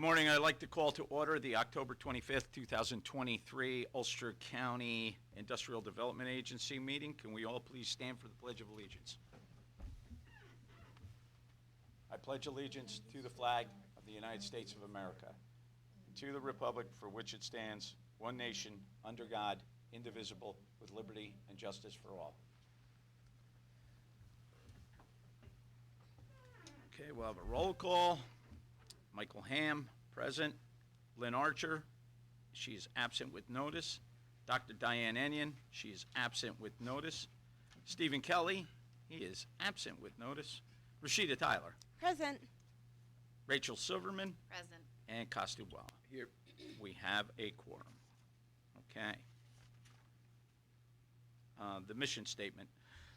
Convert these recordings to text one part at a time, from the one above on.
morning. I'd like to call to order the October 25th, 2023 Ulster County Industrial Development Agency meeting. Can we all please stand for the Pledge of Allegiance? I pledge allegiance to the flag of the United States of America, and to the republic for which it stands, one nation, under God, indivisible, with liberty and justice for all. Okay, we'll have a roll call. Michael Ham, present. Lynn Archer, she is absent with notice. Dr. Diane Enyon, she is absent with notice. Stephen Kelly, he is absent with notice. Rashida Tyler. Present. Rachel Silverman. Present. And Costa-Walla. Here. We have a quorum. Okay. The mission statement.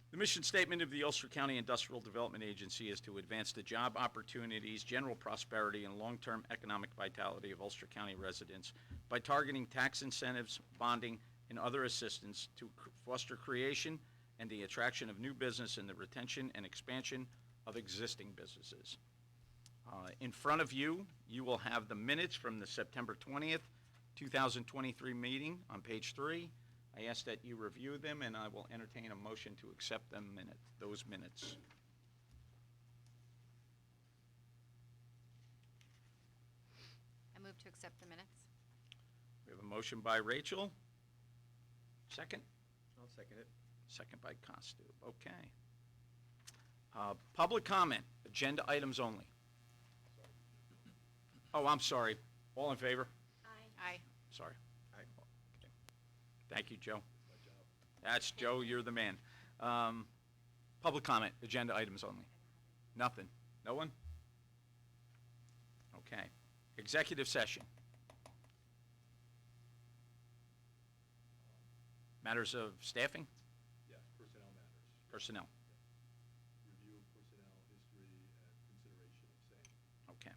The mission statement of the Ulster County Industrial Development Agency is to advance the job opportunities, general prosperity, and long-term economic vitality of Ulster County residents by targeting tax incentives, bonding, and other assistance to foster creation and the attraction of new business and the retention and expansion of existing businesses. In front of you, you will have the minutes from the September 20th, 2023 meeting on page 3. I ask that you review them, and I will entertain a motion to accept those minutes. I move to accept the minutes. We have a motion by Rachel. Second? I'll second it. Second by Costu. Okay. Public comment, agenda items only. Oh, I'm sorry. All in favor? Aye. Sorry. Aye. Okay. Thank you, Joe. That's my job. That's Joe, you're the man. Public comment, agenda items only. Nothing? No one? Okay. Executive session. Matters of staffing? Yes, personnel matters. Personnel. Review of personnel history and consideration of same. Okay.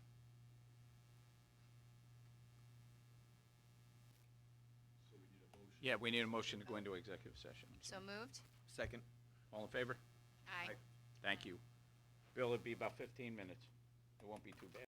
So we need a motion. Yeah, we need a motion to go into executive session. So moved? Second. All in favor? Aye. Thank you. Bill, it'd be about 15 minutes. It won't be too bad.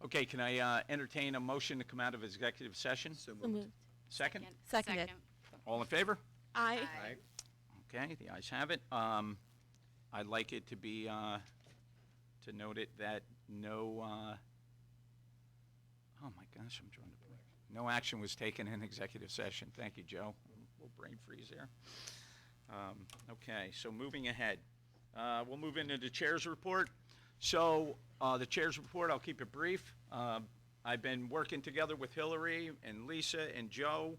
Okay, can I entertain a motion to come out of executive session? So So moved. moved. Second? Seconded. All in favor? Aye. Aye. Okay, the ayes have it. I'd like it to be, to note it that no, oh my gosh, I'm trying to, no action was taken in executive session. Thank you, Joe. A little brain freeze there. Okay, so moving ahead. We'll move into the chair's report. So the chair's report, I'll keep it brief. I've been working together with Hillary and Lisa and Joe.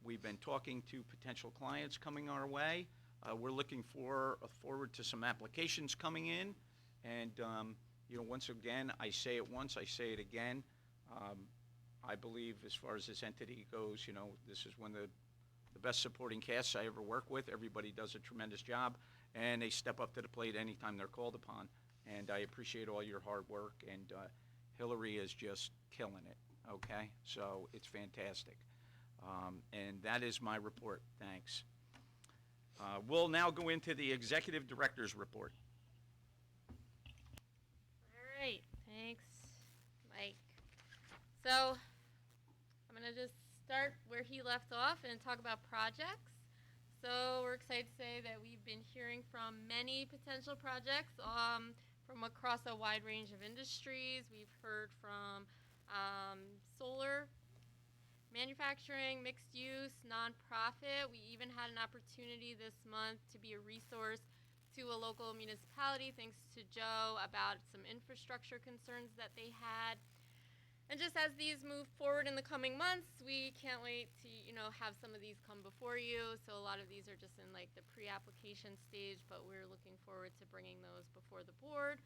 We've been talking to potential clients coming our way. We're looking forward to some applications coming in. And, once again, I say it once, I say it again. I believe as far as this entity goes, this is one of the best supporting casts I ever work with. Everybody does a tremendous job, and they step up to the plate anytime they're called upon. And I appreciate all your hard work, and Hillary is just killing it, okay? So it's fantastic. And that is my report. Thanks. We'll now go into the executive director's report. All right, thanks, Mike. So I'm going to just start where he left off and talk about projects. So we're excited to say that we've been hearing from many potential projects from across a wide range of industries. We've heard from solar, manufacturing, mixed use, nonprofit. We even had an opportunity this month to be a resource to a local municipality, thanks to Joe, about some infrastructure concerns that they had. And just as these move forward in the coming months, we can't wait to, have some of these come before you. So a lot of these are just in like the pre-application stage, but we're looking forward to bringing those before the board.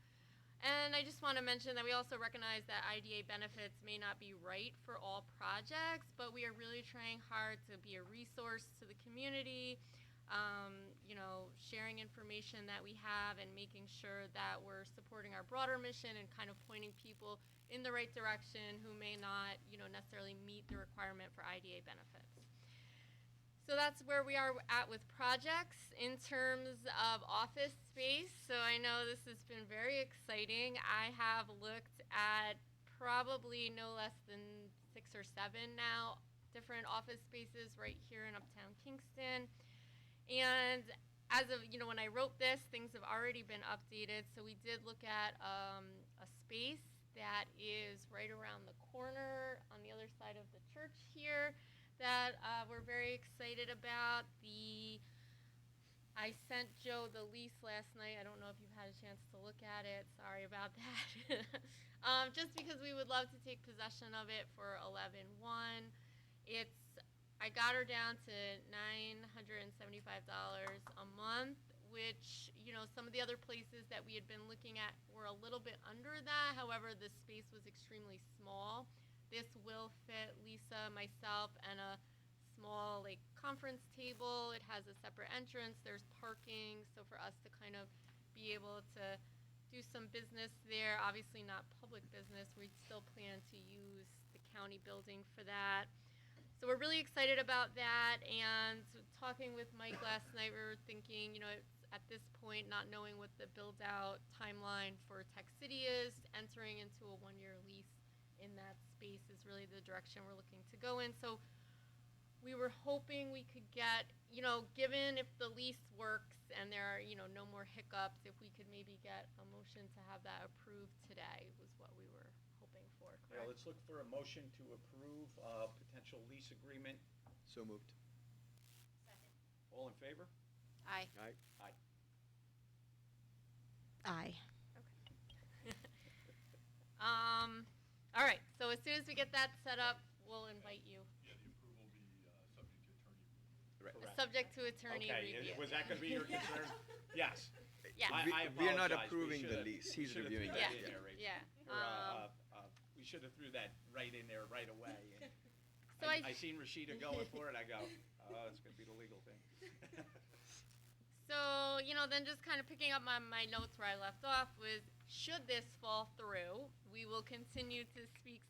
And I just want to mention that we also recognize that IDA benefits may not be right for all projects, but we are really trying hard to be a resource to the community, sharing information that we have and making sure that we're supporting our broader mission and kind of pointing people in the right direction who may not, necessarily meet the requirement for IDA benefits. So that's where we are at with projects. In terms of office space, so I know this has been very exciting. I have looked at probably no less than 6 or 7 now different office spaces right here in Uptown Kingston. And as of, when I wrote this, things have already been updated. So we did look at a space that is right around the corner on the other side of the church here that we're very excited about. I sent Joe the lease last night. I don't know if you've had a chance to look at it. Sorry about that. Just because we would love to take possession of it for 11/1. I got her down to $975 a month, which, some of the other places that we had been looking at were a little bit under that. However, the space was extremely small. This will fit Lisa, myself, and a small conference table. It has a separate entrance. There's parking, so for us to kind of be able to do some business there, obviously not public business, we still plan to use the county building for that. So we're really excited about that, and talking with Mike last night, we were thinking, it's at this point, not knowing what the build-out timeline for Tech City is, entering into a 1-year lease in that space is really the direction we're looking to go in. So we were hoping we could get, given if the lease works and there are, no more hiccups, if we could maybe get a motion to have that approved today was what we were hoping for, Yeah, correct? let's look for a motion to approve a potential lease agreement. So moved. All in favor? Aye. Aye. Aye. Aye. All right, so as soon as we get that set up, we'll invite you. Yeah, the approval will be Correct. subject to attorney review. Subject to attorney Okay, review. was that going to be your concern? Yes. Yeah. I We are not apologize. We approving the should've- lease. He's should've reviewing threw that. in there, Rachel. Yeah. Or, we should have threw that right in there right away. And So I seen Rashida going for it. I go, oh, it's going to be the legal thing. So, then just kind of picking up on my notes where I left off was, should this fall through, we will continue to seek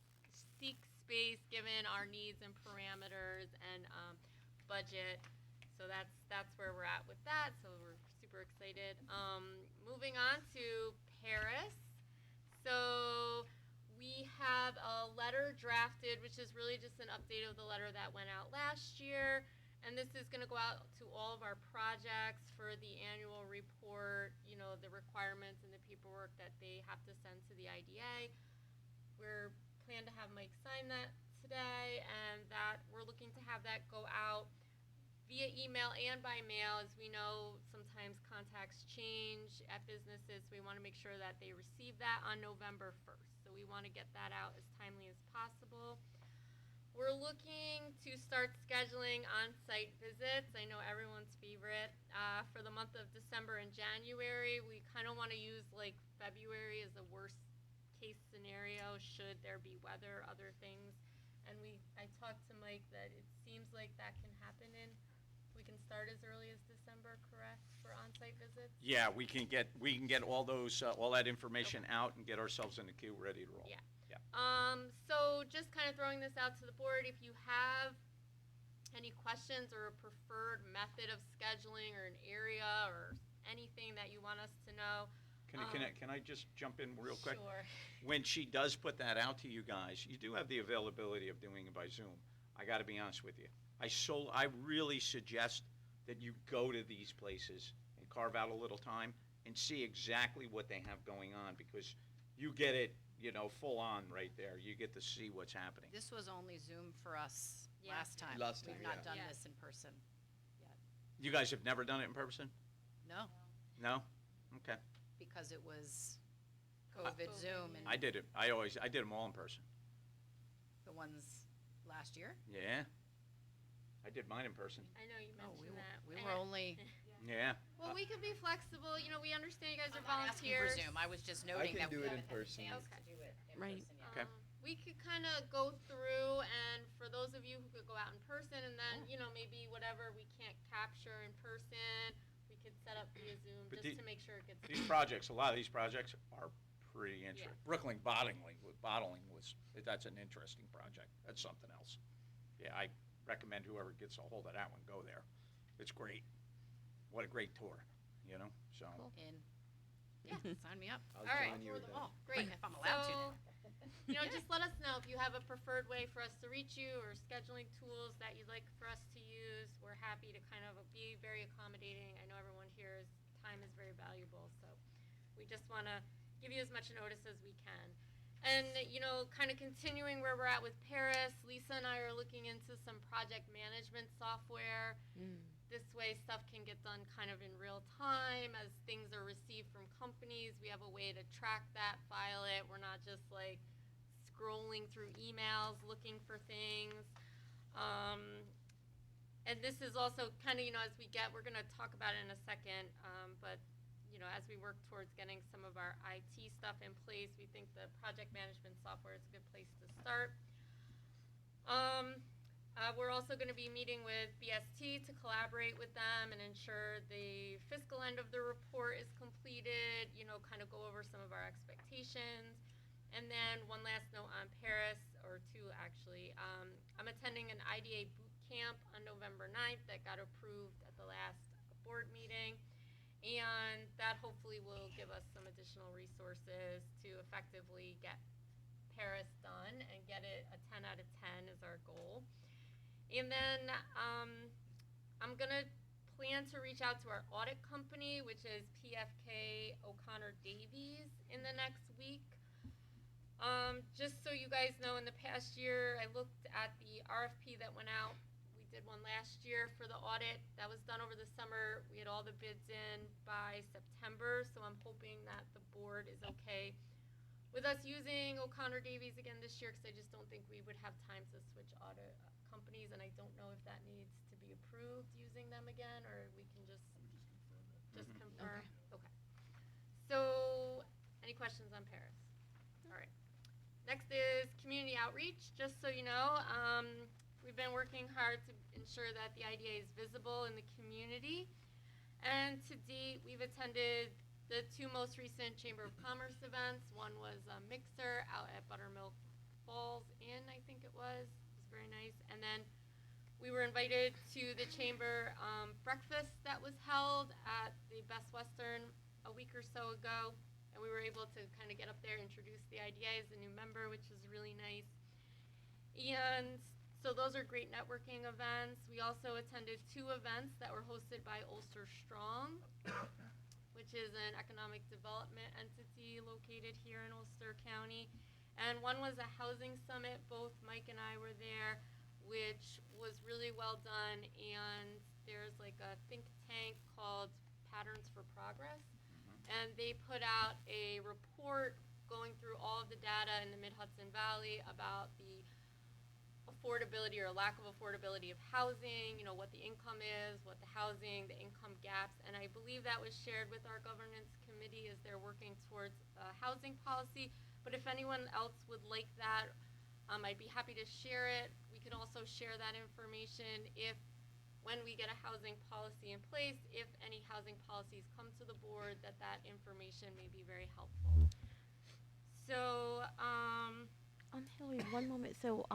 space given our needs and parameters and budget. So that's where we're at with that. So we're super excited. Moving on to Paris. So we drafted, which is really just an update of the letter that went out last year. And this is going to go out to all of our projects for the annual report, you know, the requirements and the paperwork that they have to send to the IDA. We're planning to have Mike sign that today, and that we're looking to have that go out via email and by mail. As we know, sometimes contacts change at businesses. We want to make sure that they receive that on November 1st. So we want to get that out as timely as possible. We're looking to start scheduling on-site visits. I know everyone's favorite. For the month of December and January, we kind of want to use like February as the worst case scenario should there be weather, other things. And I talked to Mike that it seems like that can happen we can start as early as December, correct, for on-site visits? Yeah, we can get all those, all that information out and get ourselves in the queue ready to roll. Yeah. Yeah. So just kind of throwing this out to the board, if you have any questions or a preferred method of scheduling or an area or anything that you want us to know. Can I just jump in real quick? Sure. When she does put that out to you guys, you do have the availability of doing it by Zoom. I got to be honest with you. I really suggest that you go to these places and carve out a little time and see exactly what they have going on, because you get it, you know, full on right there. You get to see what's happening. This was only Zoom for us Yeah. last time. Last time, We've not yeah. done Yeah. this in person yet. You guys have never done it in person? No, No? Okay. because it was COVID Zoom and I did it. I did them all in person. the ones last year. Yeah. I did mine in person. I know you No, mentioned that. we were only. Yeah. Well, we could be flexible. You know, we understand you guys are I'm not asking for volunteers. Zoom. I was just noting can that do we it in haven't had a person. chance Okay. to do it in Right. person yet. Okay. We could kind of go through, and for those of you who could go out in person, and then, you know, maybe whatever we can't capture in person, we could set up via Zoom But just to make sure it gets. These projects, a lot of these projects are pretty interesting. Yeah. Brooklyn bottling was, that's an interesting project. That's something else. Yeah, I recommend whoever gets a hold of that one, go there. It's great. What a great tour, you know, so. In. Yeah, sign me up. I'll All right. join you with that. Oh, Great. if I'm allowed to. So, you know, just let us know if you have a preferred way for us to reach you or scheduling tools that you'd like for us to use. We're happy to kind of be very accommodating. I know everyone here's time is very valuable, so we just want to give you as much notice as we can. And, you know, kind of continuing where we're at with Paris, Lisa and I are looking into some project management software. This way stuff can get done kind of in real time as things are received from companies. We have a way to track that, file it. We're not just like scrolling through emails looking for things. And this is also kind of, you know, as we're going to talk about it in a second, but you know, as we work towards getting some of our IT stuff in place, we think the project management software is a good place to start. We're also going to be meeting with BST to collaborate with them and ensure the fiscal end of the report is completed, you know, kind of go over some of our expectations. And then one last note on Paris, or two actually. I'm attending an IDA boot camp on November 9th that got approved at the last board meeting. And that hopefully will give us some additional resources to effectively get Paris done and get it a 10 out of 10 is our goal. And then I'm going to plan to reach out to our audit company, which is PFK O'Connor Davies, in the next week. Just so you guys know, in the past year, I looked at the RFP that went out. We did one last year for the audit. That was done over the summer. We had all the bids in by September, so I'm hoping that the board is okay with us using O'Connor Davies again this year, because I just don't think we would have time to switch audit companies, and I don't know if that needs to be approved using them again, or we can just confirm. Okay. So, any questions on Paris? All right. Next is community outreach. Just so you know, we've been working hard to ensure that the IDA is visible in the community, and to date, we've attended the two most recent Chamber of Commerce events. One was a mixer out at Buttermilk Falls Inn, I think it was. It was very nice. And then we were invited to the Chamber breakfast that was held at the Best Western a week or so ago. And we were able to kind of get up there, introduce the IDA as a new member, which was really nice. And so those are great networking events. We also attended 2 events that were hosted by Ulster Strong, which is an economic development entity located here in Ulster County. And one was a housing summit. Both Mike and I were there, which was really well done. And there's like a think tank called Patterns for Progress. And they put out a report going through all of the data in the Mid-Hudson Valley about the affordability or lack of affordability of housing, you know, what the income is, what the housing, the income gaps, and I believe that was shared with our governance committee as they're working towards housing policy. But if anyone else would like that, I'd be happy to share it. We can also share that information if, when we get a housing policy in place, if any housing policies come to the board, that information may be very helpful. So, Hillary, one moment. So,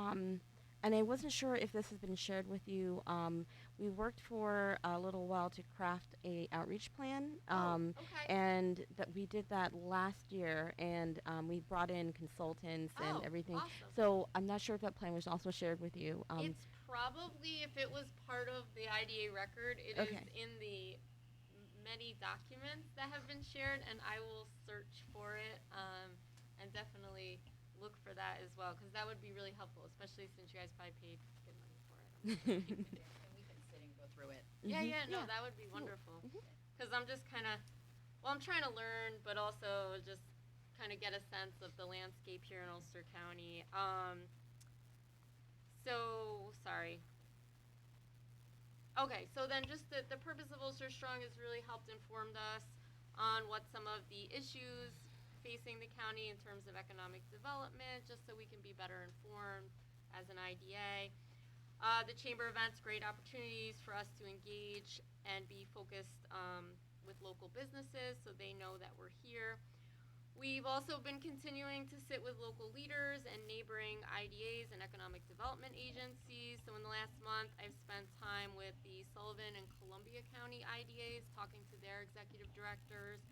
and I wasn't sure if this has been shared with you. We worked for a little while to craft a outreach plan. okay. And that we did that last year, and we brought in consultants and everything. Awesome. So I'm not sure if that plan was also shared with you. It's probably, if it was part of the IDA record, it Okay. is in the many documents that have been shared, and I will search for it and definitely look for that as well, because that would be really helpful, especially since you guys probably paid good money for it. And we can sit and go through it. Yeah, Mhm. no, Yeah. that would be wonderful. Mhm. Because I'm just kind of, well, I'm trying to learn, but also just kind of get a sense of the landscape here in Ulster County. So, sorry. Okay, so then just the purpose of Ulster Strong has really helped informed us on what some of the issues facing the county in terms of economic development, just so we can be better informed as an IDA. The chamber events, great opportunities for us to engage and be focused with local businesses so they know that we're here. We've also been continuing to sit with local leaders and neighboring IDAs and economic development agencies. So in the last month, I've spent time with the Sullivan and Columbia County IDAs, talking to their executive directors,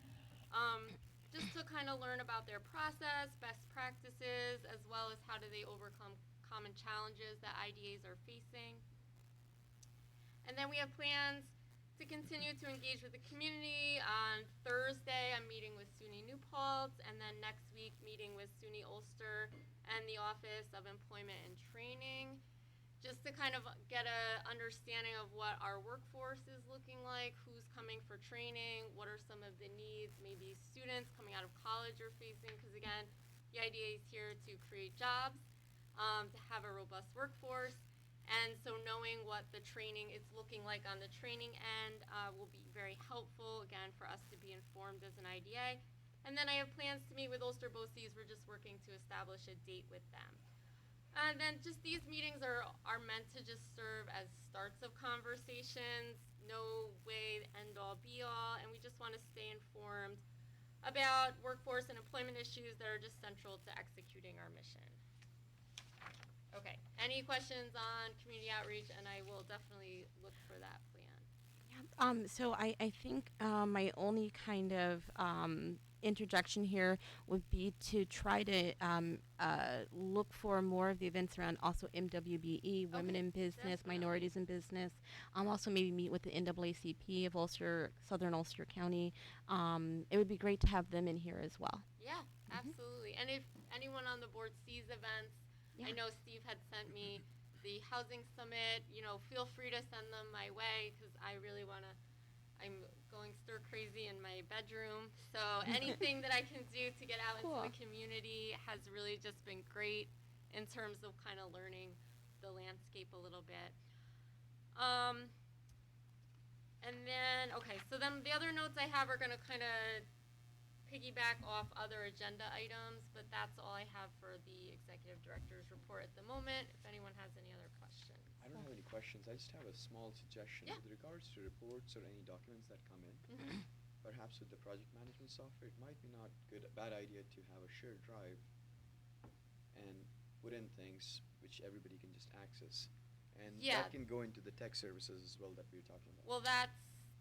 just to kind of learn about their process, best practices, as well as how do they overcome common challenges that IDAs are facing. And then we have plans to continue to engage with the community. On Thursday, I'm meeting with SUNY New Paltz, and then next week meeting with SUNY Ulster and the Office of Employment and Training, just to kind of get a understanding of what our workforce is looking like, who's coming for training, what are some of the needs maybe students coming out of college are facing, because again, the IDA is here to create jobs, to have a robust workforce. And so knowing what the training is looking like on the training end will be very helpful, again, for us to be informed as an IDA. And then I have plans to meet with Ulster BOCES. We're just working to establish a date with them. And then just these meetings are meant to just serve as starts of conversations, no way end all be all, and we just want to stay informed about workforce and employment issues that are just central to executing our mission. Okay, any questions on community outreach, and I will definitely look for that plan. So I think my only kind of interjection here would be to try to look for more of the events around also MWBE, Women Okay, in Business, definitely. Minorities in Business. Also maybe meet with the NAACP of Ulster, Southern Ulster County. It would be great to have them in here as well. Yeah, absolutely. And if anyone on the board sees events, I Yeah. know Steve had sent me the housing summit, feel free to send them my way, because I really want to, I'm going stir crazy in my bedroom. So anything that I can do to get out into Cool. the community has really just been great in terms of kind of learning the landscape a little bit. And then, okay, so then the other notes I have are going to kind of piggyback off other agenda items, but that's all I have for the executive director's report at the moment. If anyone has any other questions. I don't have any questions. I just have a small suggestion Yeah. with regards to reports or any documents that come in. Mhm. Perhaps with the project management software, it might be not bad idea to have a shared drive and put in things which everybody can just access, and Yeah. that can go into the tech services as well that we were talking about. Well,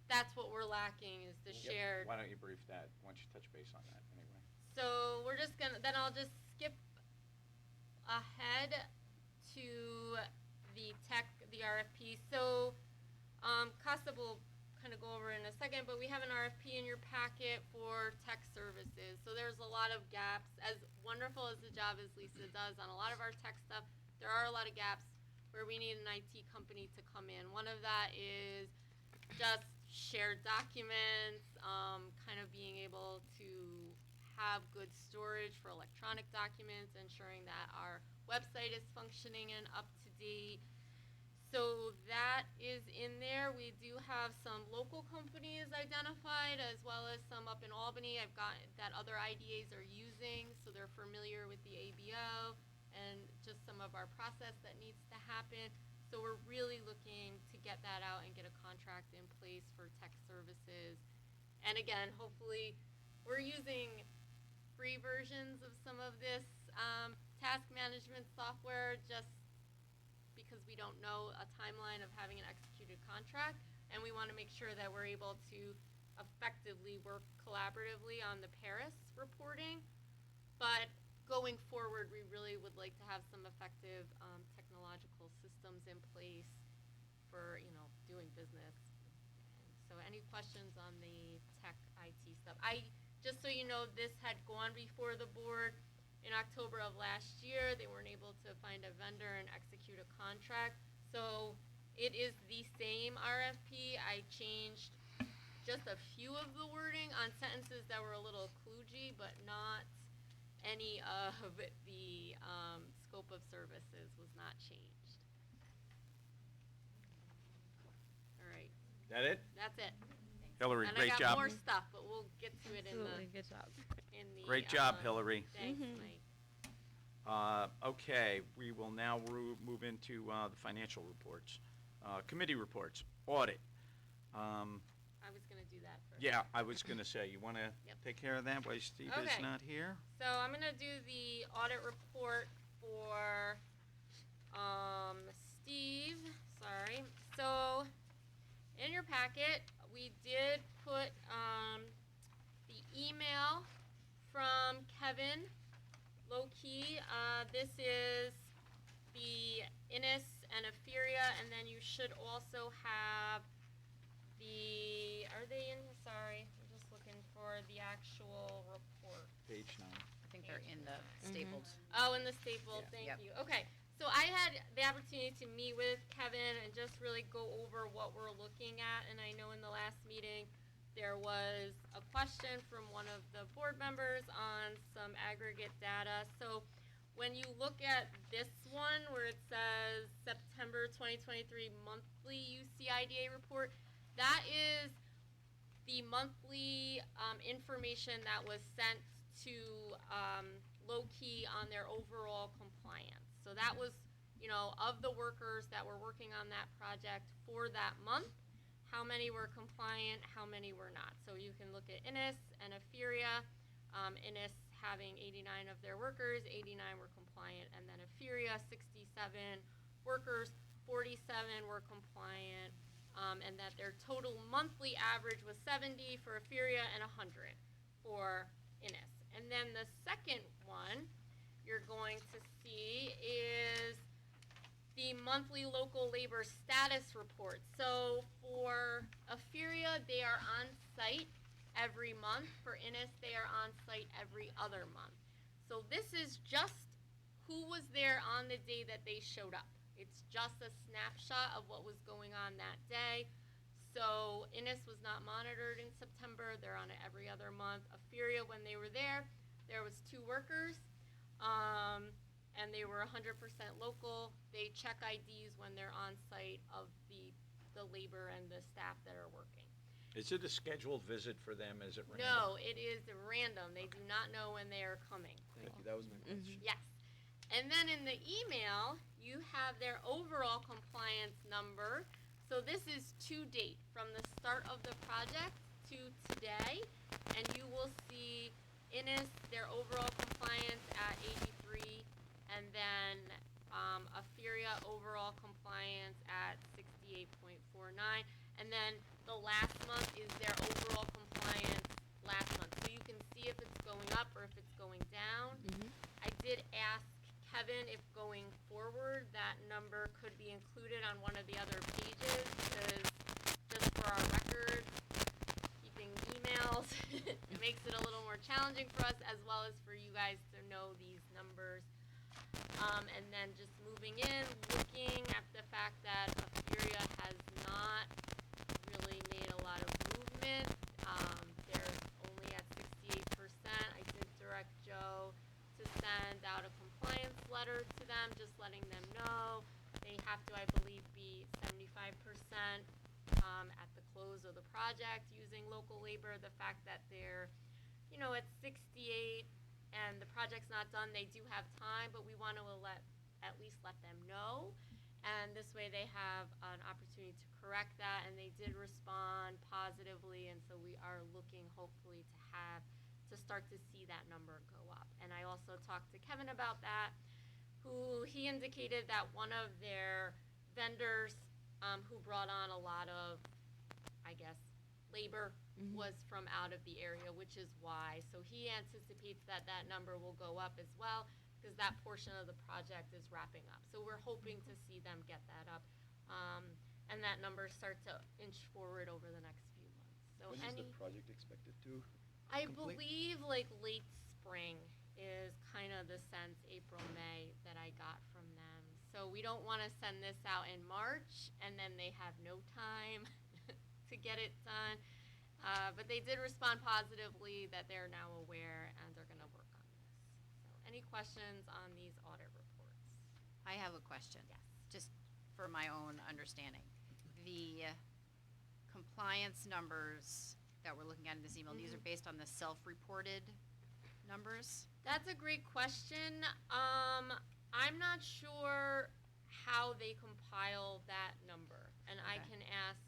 that's what we're lacking, is the Yep. shared. Why don't you brief that? Why don't you touch base on that anyway? So we're just gonna, then I'll just skip ahead to the RFP. So, Costa will kind of go over in a second, but we have an RFP in your packet for tech services. So there's a lot of gaps. As wonderful as the job as Lisa does on a lot of our tech stuff, there are a lot of gaps where we need an IT company to come in. One of that is just shared documents, kind of being able to have good storage for electronic documents, ensuring that our website is functioning and up to date. So that is in there. We do have some local companies identified as well as some up in Albany. I've got that other IDAs are using, so they're familiar with the ABO and just some of our process that needs to happen. So we're really looking to get that out and get a contract in place for tech services. And again, hopefully we're using free versions of some of this task management software just because we don't know a timeline of having an executed contract, and we want to make sure that we're able to effectively work collaboratively on the Paris reporting. But going forward, we really would like to have some effective technological systems in place for, doing business. So any questions on the tech IT stuff? Just so you know, this had gone before the board in October of last year. They weren't able to find a vendor and execute a contract. So it is the same RFP. I changed just a few of the wording on sentences that were a little kludgy, but not any of the scope of services was not changed. All right, That it? that's it. Hillary, And great I got job. more stuff, but we'll get to it Good job. in the Great job, Hillary. Thanks, Mhm. Mike. Okay, we will now move into the financial reports. Committee reports, audit. I was gonna do that first. Yeah, I was going to say, you want to Yep. take care of that while Steve is Okay. not here? So I'm gonna do the audit report for Steve. Sorry. So in your packet, we did put the email from Kevin Low-Key. This is the Innis and Euphoria, and then you should also have are they in here? Sorry, I'm just looking for the actual report. Page 9. I think they're in the stapled. Oh, in the staple, Yeah. thank Yep. you. Okay, so I had the opportunity to meet with Kevin and just really go over what we're looking at. And I know in the last meeting, there was a question from one of the board members on some aggregate data. So when you look at this one where it says September 2023 monthly UCIDA report, that is the monthly information that was sent to Low-Key on their overall compliance. So that was, of the workers that were working on that project for that month, how many were compliant, how many were not. So you can look at Innis and Euphoria. Innis having 89 of their workers, 89 were compliant, and then Euphoria, 67 workers, 47 were compliant. And that their total monthly average was 70 for Euphoria and 100 for Innis. And then the second one you're going to see is the monthly local labor status report. So for Euphoria, they are on site every month. For Innis, they are on site every other month. So this is just who was there on the day that they showed up. It's just a snapshot of what was going on that day. So Innis was not monitored in September. They're on it every other month. Euphoria, when they were there was 2 workers, and they were 100% local. They check IDs when they're on site of the labor and the staff that are working. Is it a scheduled visit for them? Is it random? No, it is random. They do not know when they are coming. Thank you. That was my question. Yes. And then in the email, you have their overall compliance number. So this is to date, from the start of the project to today. And you will see Innis, their overall compliance at 83, and then Euphoria overall compliance at 68.49. And then the last month is their overall compliance last month. So you can see if it's going up or if it's going down. I did ask Kevin if going forward that number could be included on one of the other pages, because just for our record, keeping emails, it makes it a little more challenging for us as well as for you guys to know these numbers. And then just moving in, looking at the fact that Afuria has not really made a lot of movement. They're only at 68%. I did direct Joe to send out a compliance letter to them, just letting them know. They have to, I believe, be 75% at the close of the project using local labor. The fact that they're, at 68 and the project's not done, they do have time, but we want to at least let them know. And this way they have an opportunity to correct that, and they did respond positively, and so we are looking hopefully to start to see that number go up. And I also talked to Kevin about that, who he indicated that one of their vendors who brought on a lot of, I guess, labor was from out of the area, which is why. So he anticipates that that number will go up as well, because that portion of the project is wrapping up. So we're hoping to see them get that up, and that number start to inch forward over the next few months. So When is the project expected to I complete? believe like late spring is kind of the sense, April, May, that I got from them. So we don't want to send this out in March and then they have no time to get it done. But they did respond positively that they're now aware and they're going to work on this. So any questions on these audit reports? I have a question. Yes. Just for my own understanding. The compliance numbers that we're looking at in this email, these are based on the self-reported numbers? That's a great question. I'm not sure how they compile that number, and I Okay. can ask.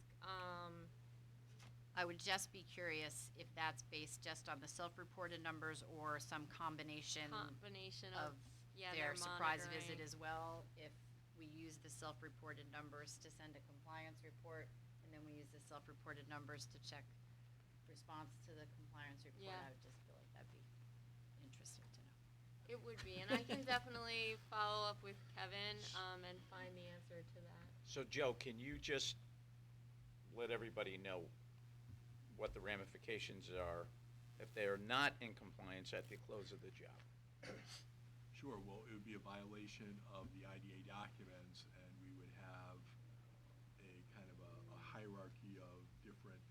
I would just be curious if that's based just on the self-reported numbers or some combination Combination of of yeah, their they're surprise monitoring. visit as well. If we use the self-reported numbers to send a compliance report, and then we use the self-reported numbers to check response to the compliance report, Yeah. I would just feel like that'd be interesting to know. It would be, and I can definitely follow up with Kevin and find the answer to that. So Joe, can you just let everybody know what the ramifications are if they are not in compliance at the close of the job? Sure, well, it would be a violation of the IDA documents, and we would have a kind of a hierarchy of different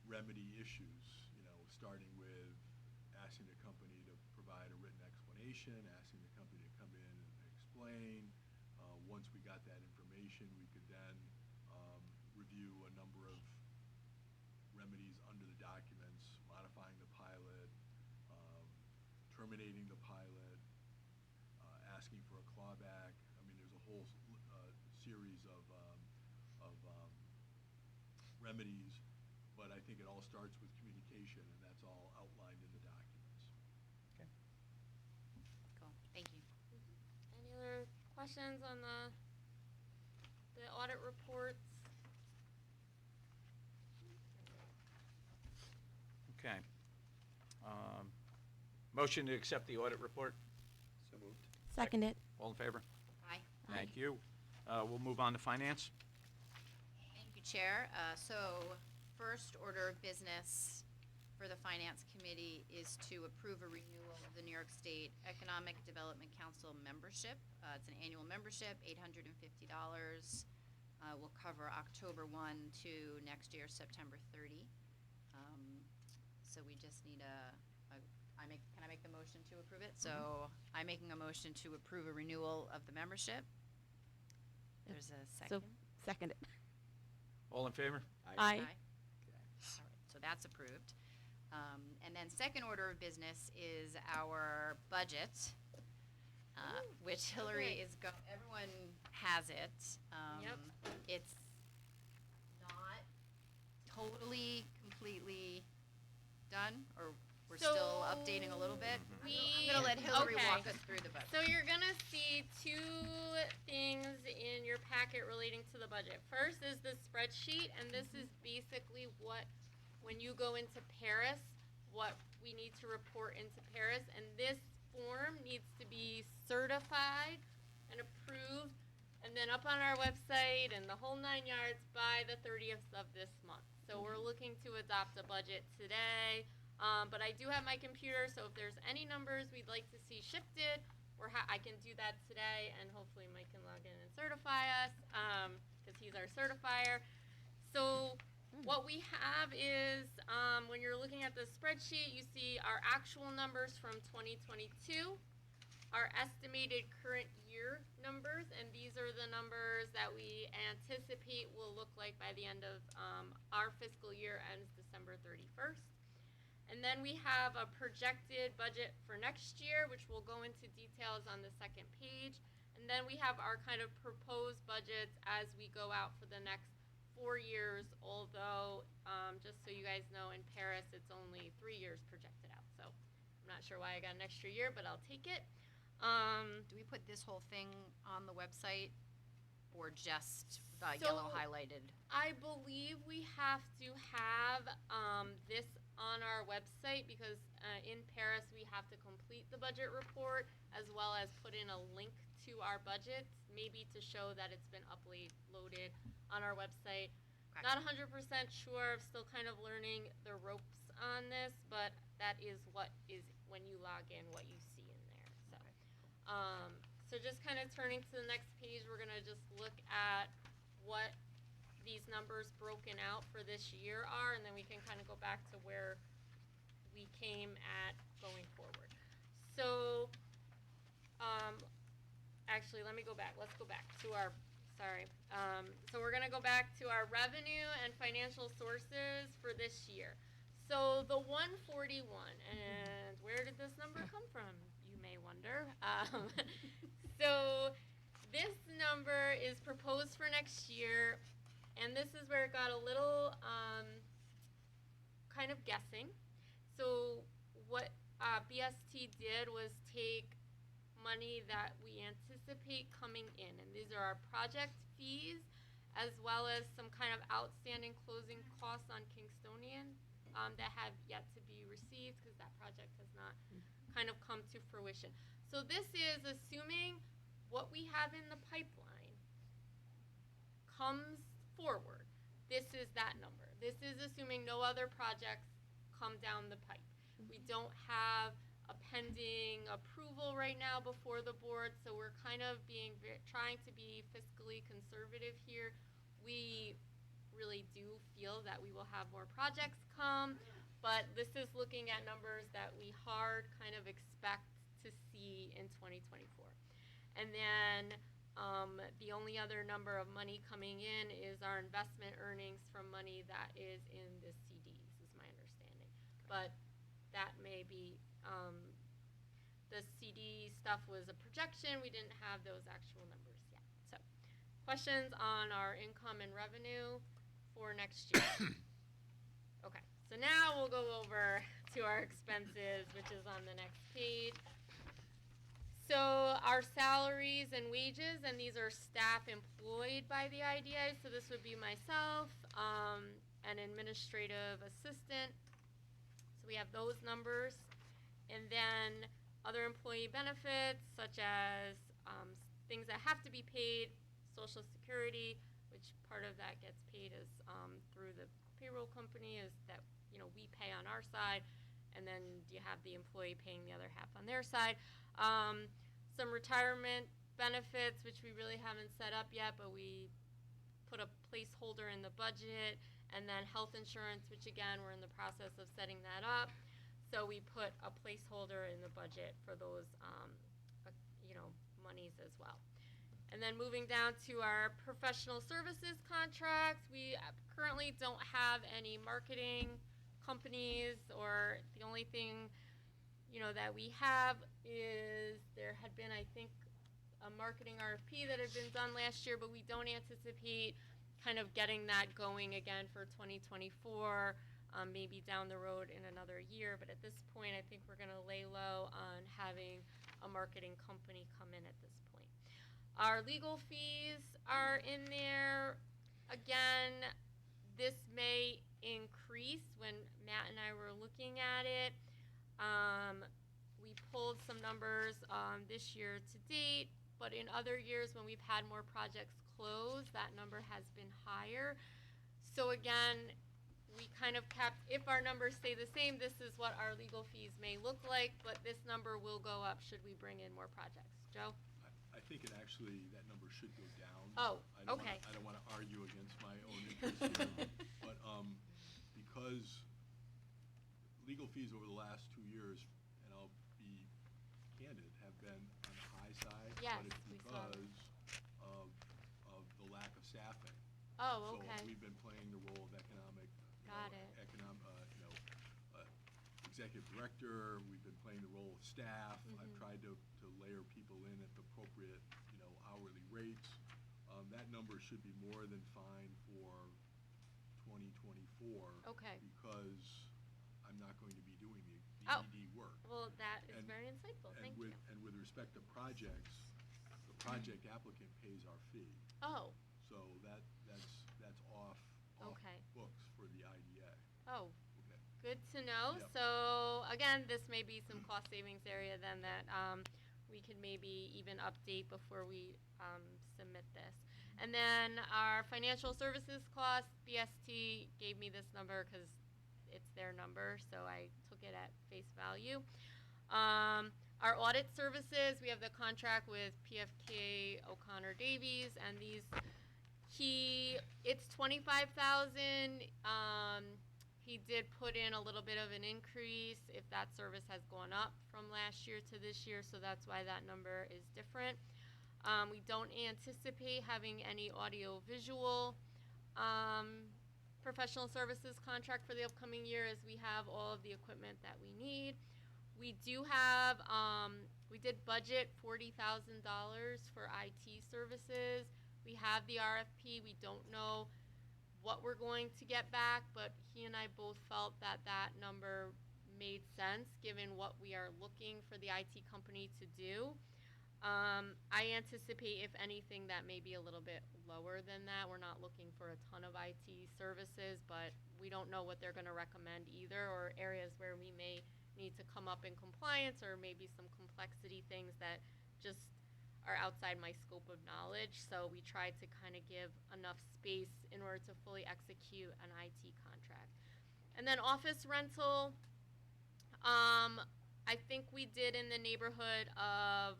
remedy issues, starting with asking the company to provide a written explanation, asking the company to come in and explain. Once we got that information, we could then review a number of remedies under the documents, modifying the pilot, terminating the pilot, asking for a clawback. I mean, there's a whole series of remedies, but I think it all starts with communication, and that's all outlined in the documents. Okay. Cool, thank you. Any other questions on the audit reports? Okay. Motion to accept the audit report. So moved. Second it. All in favor? Aye. Thank you. We'll move on to finance. Thank you, Chair. So, first order of business for the Finance Committee is to approve a renewal of the New York State Economic Development Council membership. It's an annual membership, $850. Will cover October 1 to next year, September 30. So we just need can I make the motion to approve it? So I'm making a motion to approve a renewal of the membership. There's a second. So, second it. All in favor? Aye. All right, so that's approved. And then second order of business is our budget, which Hillary okay. is everyone has it. Yep. It's not totally, completely done, or we're still updating a little bit. I'm gonna let Hillary okay. walk us through the budget. So you're gonna see two things in your packet relating to the budget. First is the spreadsheet, and this is basically when you go into Paris, what we need to report into Paris. And this form needs to be certified and approved and then up on our website and the whole 9 yards by the 30th of this month. So we're looking to adopt a budget today. But I do have my computer, so if there's any numbers we'd like to see shifted, I can do that today, and hopefully Mike can log in and certify us, because he's our certifier. So what we have is, when you're looking at the spreadsheet, you see our actual numbers from 2022, our estimated current year numbers, and these are the numbers that we anticipate will look like by the end of our fiscal year ends December 31st. And then we have a projected budget for next year, which we'll go into details on the second page. And then we have our kind of proposed budgets as we go out for the next 4 years, although, just so you guys know, in Paris, it's only 3 years projected out. So I'm not sure why I got an extra year, but I'll take it. Do we put this whole thing on the website or just the yellow highlighted? I believe we have to have this on our website because in Paris we have to complete the budget report as well as put in a link to our budgets, maybe to show that it's been uploaded on our website. Okay. Not 100% sure, I'm still kind of learning the ropes on this, but that is what is, when you log in, what you see in there. So, so just kind of turning to the next page, we're gonna just look at what these numbers broken out for this year are, and then we can kind of go back to where we came at going forward. So, actually, let me go back. Let's go back to our, sorry. So we're gonna go back to our revenue and financial sources for this year. So the 141, and where did this number come from, you may wonder. So this number is proposed for next year. And this is where it got a little kind of guessing. So what BST did was take money that we anticipate coming in, and these are our project fees as well as some kind of outstanding closing costs on Kingstonian that have yet to be received because that project has not kind of come to fruition. So this is assuming what we have in the pipeline comes forward. This is that number. This is assuming no other projects come down the pipe. We don't have a pending approval right now before the board, so we're kind of trying to be fiscally conservative here. We really do feel that we will have more projects come, but this is looking at numbers that we hard kind of expect to see in 2024. And then the only other number of money coming in is our investment earnings from money that is in the CDs, is my understanding. But that may be, the CD stuff was a projection. We didn't have those actual numbers yet. So, questions on our income and revenue for next year? Okay, so now we'll go over to our expenses, which is on the next page. So our salaries and wages, and these are staff employed by the IDA, so this would be myself, an administrative assistant. So we have those numbers. And then other employee benefits, such as things that have to be paid, Social Security, which part of that gets paid is through the payroll company, is that, you know, we pay on our side, and then you have the employee paying the other half on their side. Some retirement benefits, which we really haven't set up yet, but we put a placeholder in the budget, and then health insurance, which again, we're in the process of setting that up. So we put a placeholder in the budget for those, monies as well. And then moving down to our professional services contracts, we currently don't have any marketing companies, or the only thing that we have is there had been, I think, a marketing RFP that had been done last year, but we don't anticipate kind of getting that going again for 2024, maybe down the road in another year. But at this point, I think we're going to lay low on having a marketing company come in at this point. Our legal fees are in there. Again, this may increase when Matt and I were looking at it. we pulled some numbers this year to date, but in other years when we've had more projects close, that number has been higher. So again, we kind of kept, if our numbers stay the same, this is what our legal fees may look like, but this number will go up should we bring in more projects. Joe? I think it actually, that number should go down. Oh, I don't okay. I don't wanna argue against my own interest here, but, because legal fees over the last 2 years, and I'll be candid, have been on the high side. Yes, But it's we saw that. because of the lack of staffing. Oh, So okay. we've been playing the role of economic, Got it. executive director, we've been playing the role of staff. I've Mhm. tried to layer people in at the appropriate, hourly rates. That number should be more than fine for 2024. Okay. Because I'm not going to be doing the Oh. ED work. Well, that is And- very insightful. Thank you. And with respect to projects, the project applicant pays our fee. Oh, So that's off Okay. books for the IDA. oh, Okay. good to know. Yep. So again, this may be some cost savings area then that we could maybe even update before we submit this. And then our financial services cost, BST gave me this number because it's their number, so I took it at face value. Our audit services, we have the contract with PFK O'Connor Davies, and it's 25,000. He did put in a little bit of an increase if that service has gone up from last year to this year, so that's why that number is different. We don't anticipate having any audio-visual professional services contract for the upcoming year, as we have all of the equipment that we need. We do have, we did budget $40,000 for IT services. We have the RFP. We don't know what we're going to get back, but he and I both felt that that number made sense given what we are looking for the IT company to do. I anticipate, if anything, that may be a little bit lower than that. We're not looking for a ton of IT services, but we don't know what they're going to recommend either, or areas where we may need to come up in compliance, or maybe some complexity things that just are outside my scope of knowledge. So we tried to kind of give enough space in order to fully execute an IT contract. And then office rental, I think we did in the neighborhood of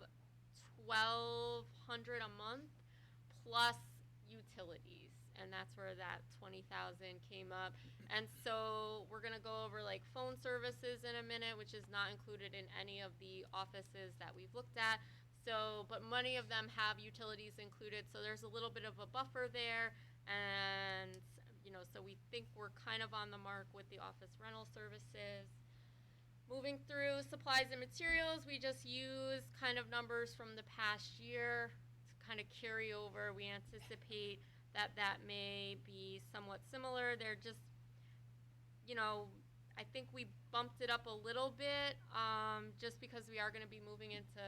$1,200 a month plus utilities, and that's where that 20,000 came up. And so we're gonna go over like phone services in a minute, which is not included in any of the offices that we've looked at. So, but many of them have utilities included, so there's a little bit of a buffer there, and so we think we're kind of on the mark with the office rental services. Moving through supplies and materials, we just use kind of numbers from the past year to kind of carry over. We anticipate that may be somewhat similar. They're just, I think we bumped it up a little bit just because we are going to be moving into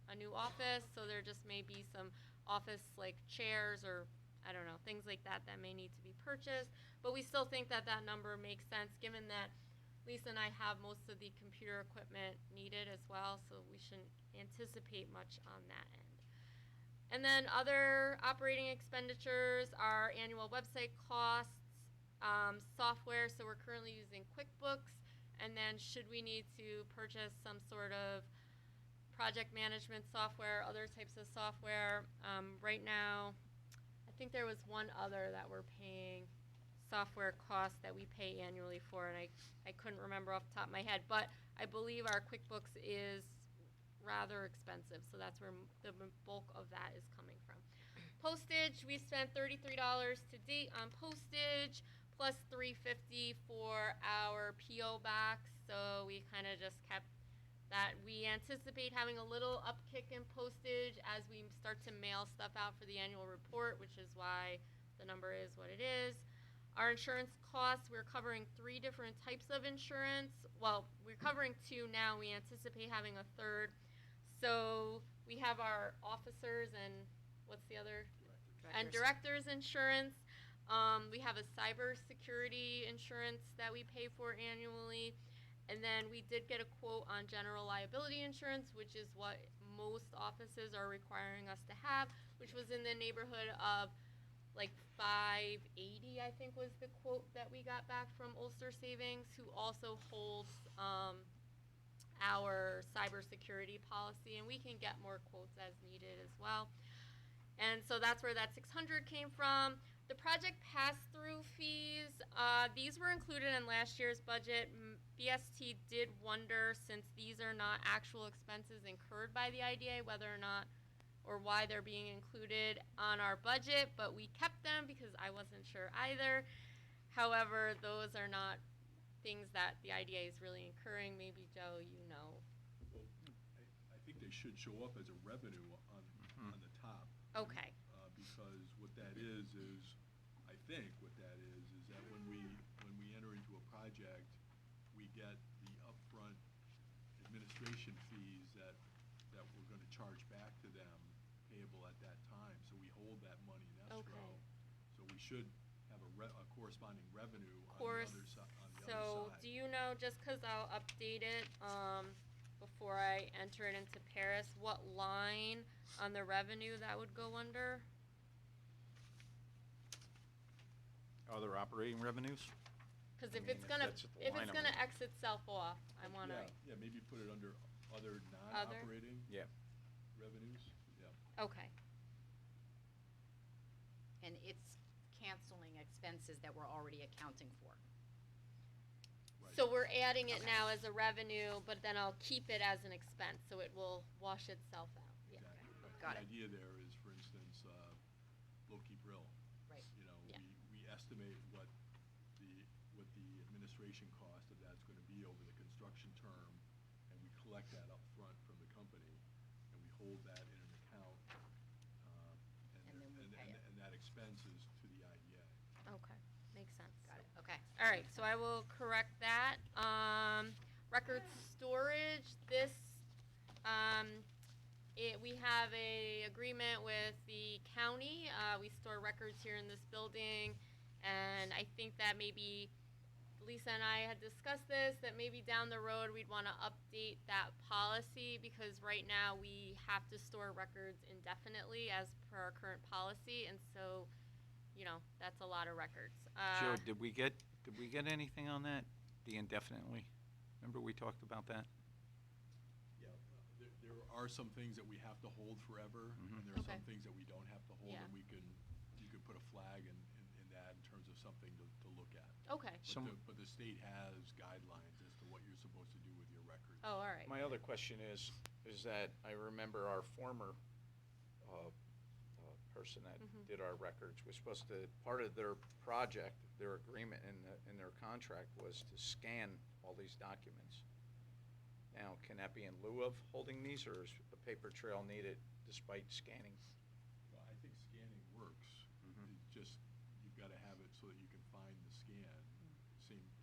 a new office, so there just may be some office like chairs or I don't know, things like that may need to be purchased, but we still think that number makes sense given that Lisa and I have most of the computer equipment needed as well, so we shouldn't anticipate much on that end. And then other operating expenditures are annual website costs, software, so we're currently using QuickBooks, and then should we need to purchase some sort of project management software, other types of software, right now, I think there was one other that we're paying software costs that we pay annually for, and I couldn't remember off the top of my head, but I believe our QuickBooks is rather expensive, so that's where the bulk of that is coming from. Postage, we spent $33 to date on postage, plus $3.50 for our PO box, so we kind of just kept that. We anticipate having a little upkick in postage as we start to mail stuff out for the annual report, which is why the number is what it is. Our insurance costs, we're covering 3 different types of insurance. Well, we're covering 2 now. We anticipate having a 3rd. So we have our officers and what's the other? And directors insurance. We have a cybersecurity insurance that we pay for annually. And then we did get a quote on general liability insurance, which is what most offices are requiring us to have, which was in the neighborhood of like 580, I think was the quote that we got back from Ulster Savings, who also holds our cybersecurity policy, and we can get more quotes as needed as well. And so that's where that 600 came from. The project pass-through fees, these were included in last year's budget. BST did wonder, since these are not actual expenses incurred by the IDA, whether or not or why they're being included on our budget, but we kept them because I wasn't sure either. However, those are not things that the IDA is really incurring. Maybe, Joe, you know. Well, I think they should show up as a revenue on the top. Okay. Because what that is I think what that is that when we enter into a project, we get the upfront administration fees that we're going to charge back to them payable at that time. So we hold that money in escrow. Okay. So we should have a corresponding revenue Course. on the other side. So, do you know, just because I'll update it before I enter it into Paris, what line on the revenue that would go under? Other operating revenues? Because I if mean, it's if gonna that's the line I'm gonna looking- X itself off, I want to. Yeah, maybe put it under other non-operating Yeah. revenues. Yeah. Okay. And it's canceling expenses that we're already accounting for. Right. So we're adding it Okay. now as a revenue, but then I'll keep it as an expense, so it will wash itself out. Yeah. Exactly. Got The it. idea there is, for instance, Loki Brill. Right. You know, Yeah. we estimate what the administration cost of that's going to be over the construction term, and we collect that up front from the company, and we hold that in an account, And then we pay it. and that expense is to the IDA. Okay, makes sense. Got it, okay. All right, so I will correct that. Record storage, this, we have a agreement with the county. We store records here in this building, and I think that maybe Lisa and I had discussed this, that maybe down the road we'd want to update that policy, because right now we have to store records indefinitely as per our current policy, and so, you know, that's a lot of records. Joe, did we get anything on that? The indefinitely? Remember we talked about that? Yeah, there are some things that we have to hold forever, Mhm. and there are Okay. some things that we don't have to hold, Yeah. and you could put a flag in that in terms of something to look at. Okay. But the state has guidelines as to what you're supposed to do with your records. Oh, all right. My other question is that I remember our former person that Mhm. did our records was supposed to, part of their project, their agreement in their contract was to scan all these documents. Now, can that be in lieu of holding these, or is a paper trail needed despite scanning? Well, I think scanning works. Mhm. It's just, you've got to have it so that you can find the scan,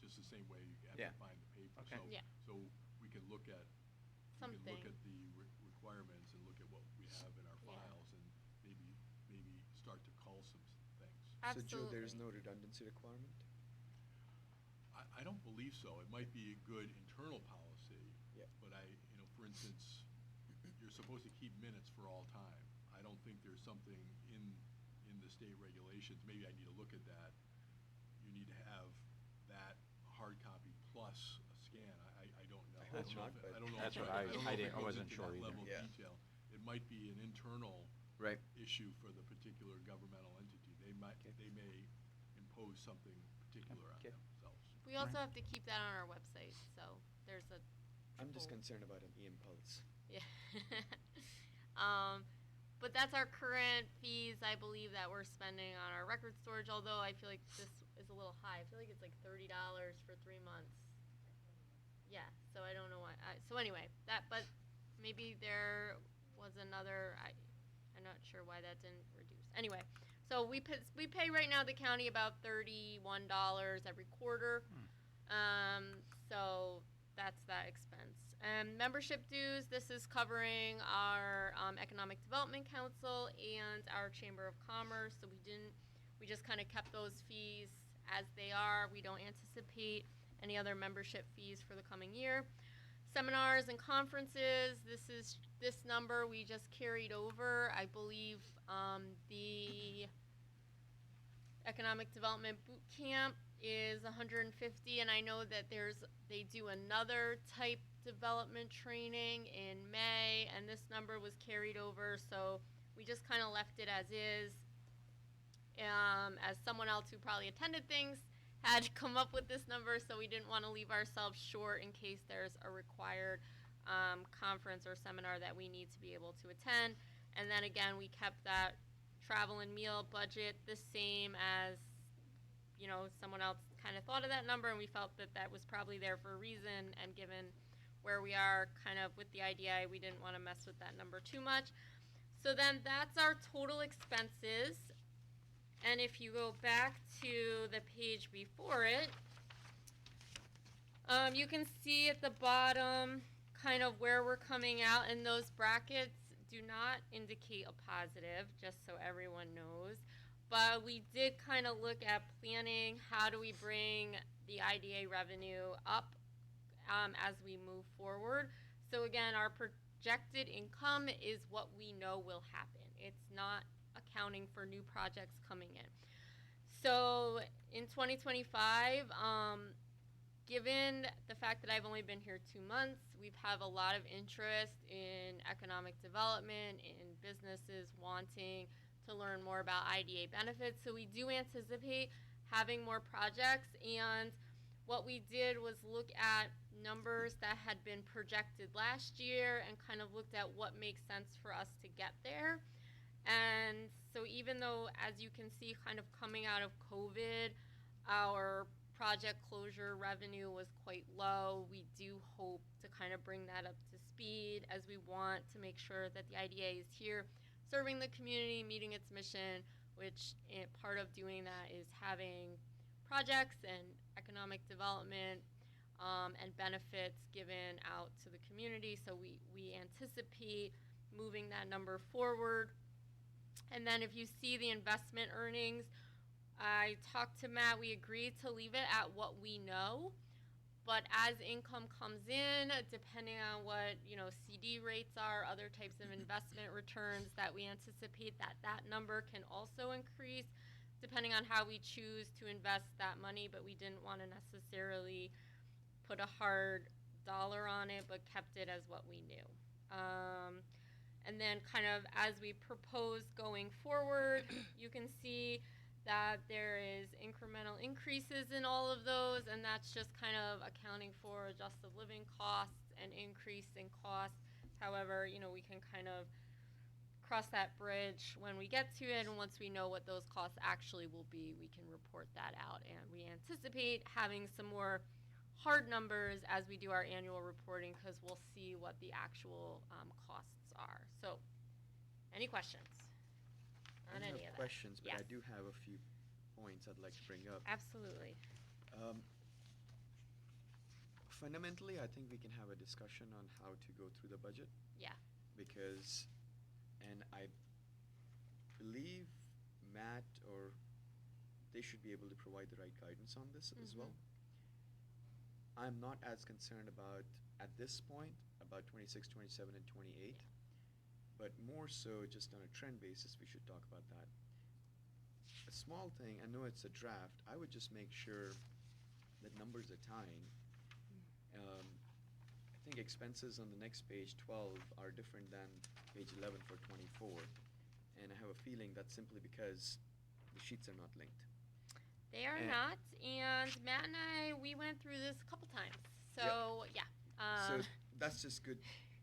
just the same way you have Yeah. to find the paper. Okay. Yeah. So we can look at, Something. the requirements and look at what we have in our Yeah. files and maybe start to cull some things. So Joe, there is Absolutely. no redundancy requirement? I don't believe so. It might be a good internal policy. Yeah. But for instance, you're supposed to keep minutes for all time. I don't think there's something in the state regulations, maybe I need to look at that. You need to have that hard copy plus a scan. I don't know. I hope not, but- I don't know. That's if what it- I don't know if didn't- it I goes wasn't into sure that either. level of Yeah. detail. It might be an internal Right. issue for the particular governmental entity. They may impose something particular on Okay. themselves. We also have to keep that on our website, so there's a. I'm just triple- concerned about an e-impulse. Yeah. But that's our current fees, I believe, that we're spending on our record storage, although I feel like this is a little high. I feel like it's like $30 for 3 months. Yeah, so I don't know why. So anyway, but maybe there was another, I'm not sure why that didn't reduce. Anyway, so we pay right now the county about $31 every quarter. So that's that expense. Membership dues, this is covering our Economic Development Council and our Chamber of Commerce. So we just kind of kept those fees as they are. We don't anticipate any other membership fees for the coming year. Seminars and conferences, this number we just carried over. I believe the Economic Development Boot Camp is 150, and I know that they do another type development training in May, and this number was carried over, so we just kind of left it as is. As someone else who probably attended things had come up with this number, so we didn't want to leave ourselves short in case there's a required conference or seminar that we need to be able to attend. And then again, we kept that travel and meal budget the same as, someone else kind of thought of that number, and we felt that that was probably there for a reason, and given where we are kind of with the IDI, we didn't want to mess with that number too much. So then that's our total expenses. And if you go back to the page before it, you can see at the bottom kind of where we're coming out, and those brackets do not indicate a positive, just so everyone knows. But we did kind of look at planning, how do we bring the IDA revenue up as we move forward. So again, our projected income is what we know will happen. It's not accounting for new projects coming in. So in 2025, given the fact that I've only been here 2 months, we've had a lot of interest in economic development, in businesses wanting to learn more about IDA benefits. So we do anticipate having more projects, and what we did was look at numbers that had been projected last year and kind of looked at what makes sense for us to get there. And so even though, as you can see, kind of coming out of COVID, our project closure revenue was quite low, we do hope to kind of bring that up to speed, as we want to make sure that the IDA is here serving the community, meeting its mission, which part of doing that is having projects and economic development and benefits given out to the community. So we anticipate moving that number forward. And then if you see the investment earnings, I talked to Matt, we agreed to leave it at what we know, but as income comes in, depending on what, CD rates are, other types of investment returns, that we anticipate that number can also increase depending on how we choose to invest that money, but we didn't want to necessarily put a hard dollar on it, but kept it as what we knew. And then kind of as we propose going forward, you can see that there is incremental increases in all of those, and that's just kind of accounting for adjusted living costs and increase in costs. However, we can kind of cross that bridge when we get to it, and once we know what those costs actually will be, we can report that out. And we anticipate having some more hard numbers as we do our annual reporting, because we'll see what the actual costs are. So, any questions on I any have of that? questions, but Yes. I do have a few points I'd like to bring up. Absolutely. Fundamentally, I think we can have a discussion on how to go through the budget, Yeah. because, and I believe Matt or they should be able to provide the right guidance on this as well. I'm not as concerned about, at this point, about 26, 27, and 28, but more so just on a trend basis, we should talk about that. A small thing, I know it's a draft, I would just make sure that numbers are tying. I think expenses on the next page, 12, are different than page 11 for 24, and I have a feeling that's simply because the sheets are not linked. They are And- not, and Matt and I, we went through this a couple times. So, yeah. So that's just good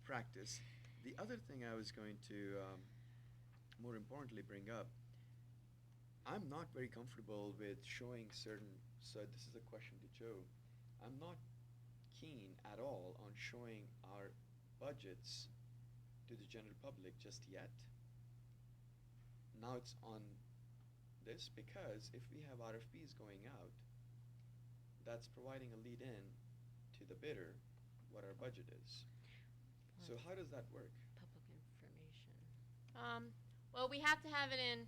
practice. The other thing I was going to, more importantly, bring up, I'm not very comfortable with showing certain, so this is a question to Joe, I'm not keen at all on showing our budgets to the general public just yet. Now it's on this, because if we have RFPs going out, that's providing a lead in to the bidder what our budget is. So how does that work? Public information. Well, we have to have it in,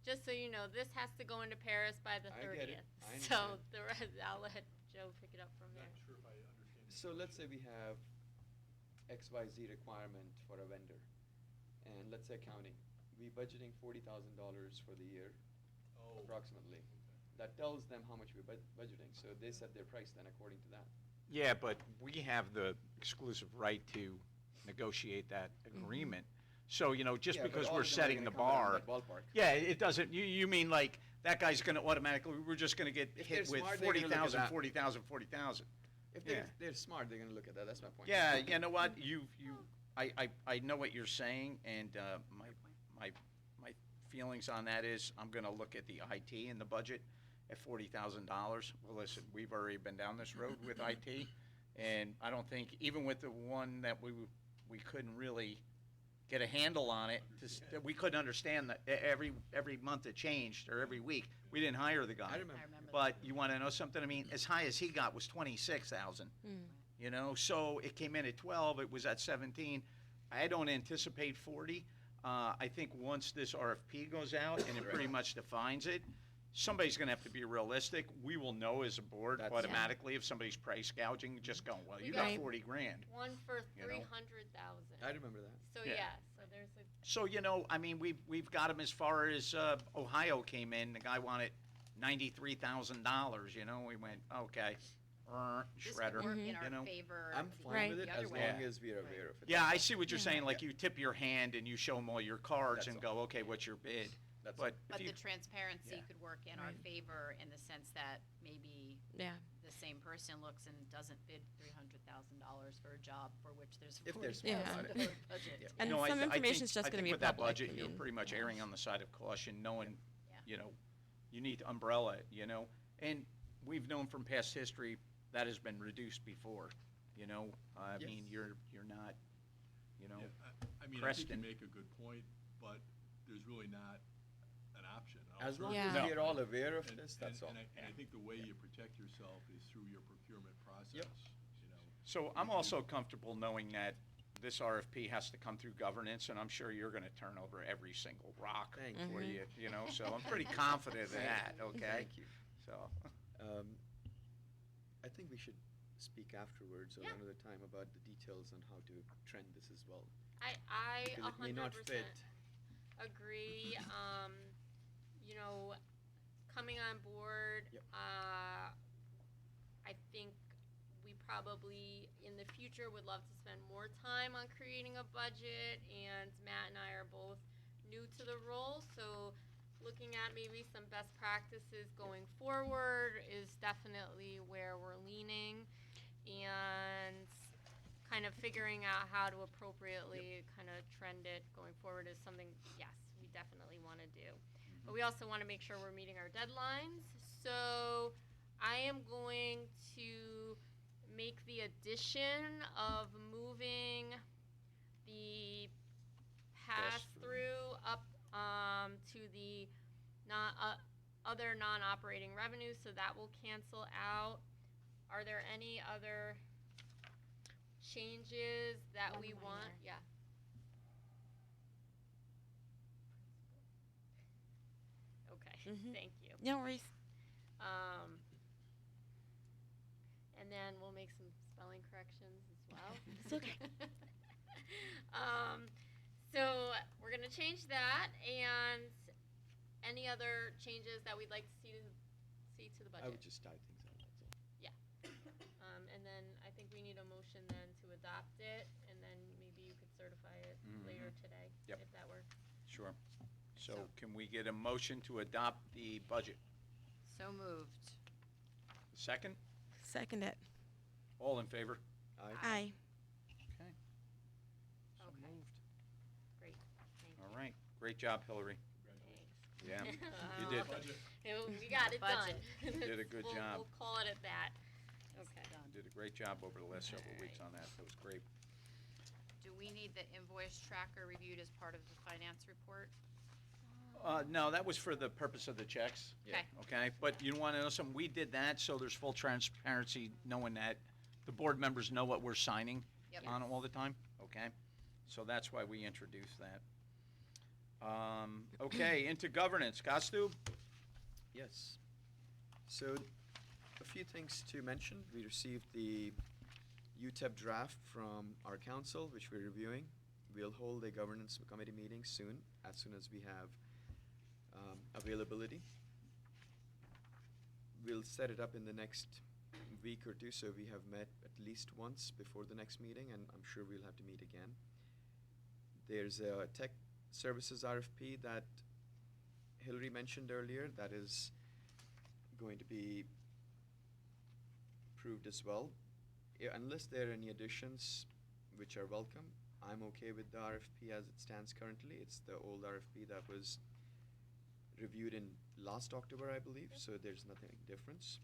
just so you know, this has to go into Paris by the I 30th. get it. I So understand. the rest, I'll let Joe pick it up from there. Not sure if I understand. So let's say we have XYZ requirement for a vendor, and let's say accounting. We budgeting $40,000 for the year, Oh. approximately. Okay. That tells them how much we're budgeting, so they set their price then according to that. Yeah, but we have the exclusive right to negotiate that agreement. So, you know, just Yeah, but because all we're of them are setting gonna the come around bar. that ballpark. Yeah, it doesn't, you mean like, that guy's gonna automatically, we're just gonna get If hit they're with smart, they're gonna look at 40,000, that. 40,000, 40,000. If Yeah. they're smart, they're gonna look at that, that's my point. Yeah, you know what, I know what you're saying, and my feelings on that is, I'm gonna look at the IT in the budget at $40,000. Well, listen, we've already been down this road with IT, and I don't think, even with the one that we couldn't really get a handle on it, that we couldn't understand that every month it changed, or every week, we didn't hire the guy. I remember. I remember But that. you wanna know something, I mean, as high as he got was 26,000. You know, so it came in at 12, it was at 17. I don't anticipate 40. I think once this RFP goes out and it pretty much defines it, somebody's gonna have to be realistic. We will know as a board That's- automatically if somebody's price gouging, just going, well, We you got- got 40 grand. One for You know? 300,000. I remember that. So Yeah. yeah, so there's a So, you know, I mean, we've got him as far as, Ohio came in, the guy wanted $93,000, you know, we went, okay, This could shredder, work in our you know? favor. I'm the- fine Right. with it the as other way. long as we're aware of it. Yeah, I see what you're Yeah. saying, like you tip your hand and you show them all your cards That's and go, okay, what's your bid? That's But But if you, the transparency Yeah. could work in our Right. favor in the sense that maybe Yeah. the same person looks and doesn't bid $300,000 for a job for which there's a If they're smart $40,000 about it. budget. Yeah. And no, some I information is think- just I going to think be with that public. budget, I you're mean, pretty much yeah. erring on the side of caution, knowing, Yeah. you know, you need to umbrella it, you know? And we've known from past history, that has been reduced before, you know? I Yes. mean, you're not, you know, Yeah, I mean, I think Preston. you make a good point, but there's really not an option. As long Yeah. as No. we're all aware of And- this, that's all. and I think the way you protect yourself is through your procurement process, Yep. you know. so I'm also comfortable knowing that this RFP has to come through governance, and I'm sure you're gonna turn over every single rock Thank for you. you know, so I'm pretty confident of that, okay? Thank you. So, I think we should speak afterwards or Yeah. another time about the details on how to trend this as well. I Because it may not 100% fit. agree. You know, coming on board, Yep. I think we probably in the future would love to spend more time on creating a budget, and Matt and I are both new to the role, so looking at maybe some best practices going forward is definitely where we're leaning, and kind of figuring out how to appropriately kind of trend it going forward is something, yes, we definitely want to do. But we also want to make sure we're meeting our deadlines. So I am going to make the addition of moving the pass-through up to the other non-operating revenue, so that will cancel out. Are there any other changes that One we want? minor. Yeah. Okay, Mhm. thank you. No worries. And then we'll make some spelling corrections as well. It's okay. So we're gonna change that, and any other changes that we'd like to see to the budget. I would just type things out, that's all. And then I think we need a motion then to adopt it, and then maybe you could certify it later today, Yep. if that works. sure. So can we get a motion to adopt the budget? So moved. Second? Second it. All in favor? Aye. Okay. So Okay. moved. Great, thank you. All right, great job, Hillary. Thanks. Yeah, you Oh, did, Budget. We got it done. Budget. Did a good We'll- job. We'll call it at that. Okay. you did a great job over the last several weeks on that, that was great. Do we need the invoice tracker reviewed as part of the finance report? No, that was for the purpose of the checks. Okay. Okay, but you want to know something? We did that, so there's full transparency, knowing that the board members know what we're signing Yep. on all the time, okay? So that's why we introduced that. Okay, into governance. Costu? Yes. So A few things to mention. We received the UTEP draft from our council, which we're reviewing. We'll hold a governance committee meeting soon as we have availability. We'll set it up in the next week or two, so we have met at least once before the next meeting, and I'm sure we'll have to meet again. There's a tech services RFP that Hillary mentioned earlier that is going to be approved as well. Unless there are any additions, which are welcome, I'm okay with the RFP as it stands currently. It's the old RFP that was reviewed in last October, I believe, so there's nothing difference.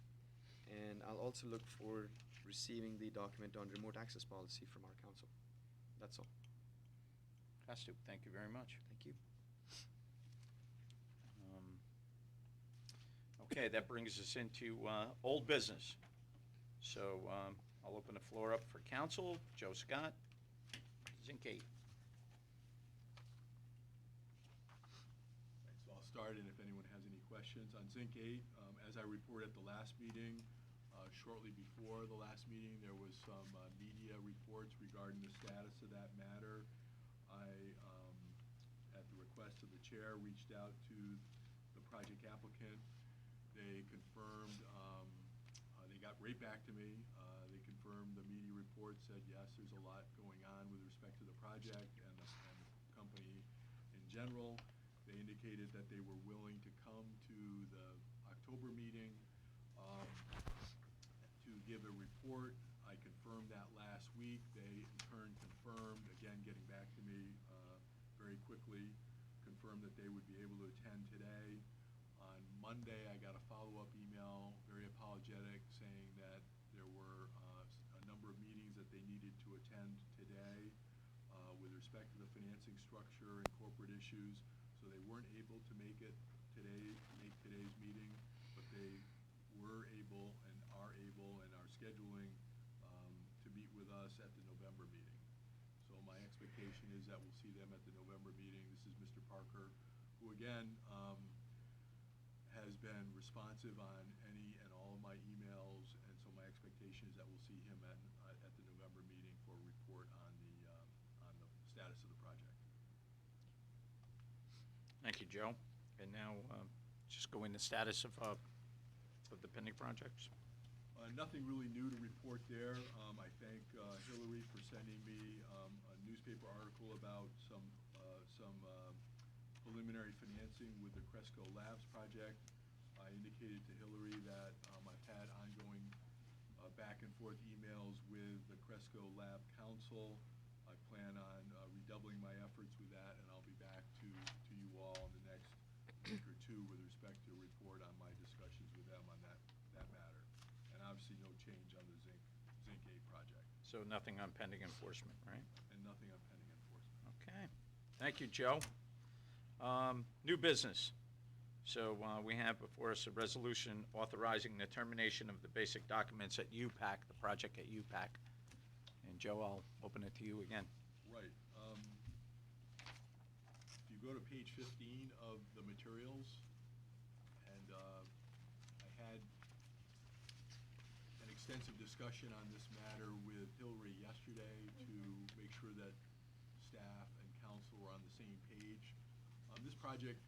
And I'll also look for receiving the document on remote access policy from our council. That's all. Kastu, thank you very much. Thank you. Okay, that brings us into old business. So I'll open the floor up for council. Joe Scott, Zinke. Right, so I'll start, and if anyone has any questions. On Zinc 8, as I reported at the last meeting, shortly before the last meeting, there was some media reports regarding the status of that matter. I, at the request of the chair, reached out to the project applicant. They confirmed, they got right back to me. They confirmed the media report, said yes, there's a lot going on with respect to the project and the company in general. They indicated that they were willing to come to the October meeting to give a report. I confirmed that last week. They in turn confirmed, again getting back to me very quickly, confirmed that they would be able to attend today. On Monday, I got a follow-up email, very apologetic, saying that there were a number of meetings that they needed to attend today with respect to the financing structure and corporate issues, so they weren't able to make today's meeting, but they were able and are able and are scheduling to meet with us at the November meeting. So my expectation is that we'll see them at the November meeting. This is Mr. Parker, who again has been responsive on any and all of my emails, and so my expectation is that we'll see him at the November meeting for a report on the status of the project. Thank you, Joe. And now, just go into status of the pending projects. Nothing really new to report there. I thank Hillary for sending me a newspaper article about some preliminary financing with the Cresco Labs project. I indicated to Hillary that I've had ongoing back and forth emails with the Cresco Lab Council. I plan on redoubling my efforts with that, and I'll be back to you all in the next week or two with respect to a report on my discussions with them on that matter. And obviously no change on the Zinc 8 project. So nothing on pending enforcement, right? And nothing on pending enforcement. Okay. Thank you, Joe. New business. So we have before us a resolution authorizing the termination of the basic documents at UPAC, the project at UPAC. And Joe, I'll open it to you again. Right. If you go to page 15 of the materials, and I had an extensive discussion on this matter with Hillary yesterday to make sure that staff and council were on the same page. This project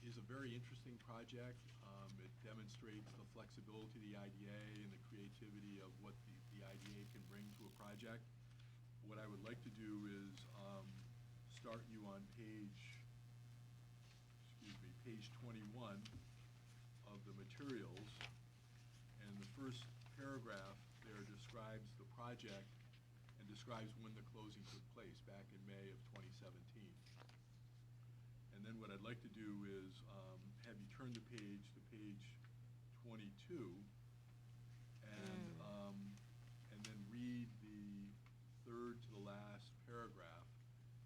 is a very interesting project. It demonstrates the flexibility of the IDA and the creativity of what the IDA can bring to a project. What I would like to do is start you on page 21 of the materials. And the first paragraph there describes the project and describes when the closing took place back in May of 2017. And then what I'd like to do is have you turn the page to page 22 and then read the third to the last paragraph.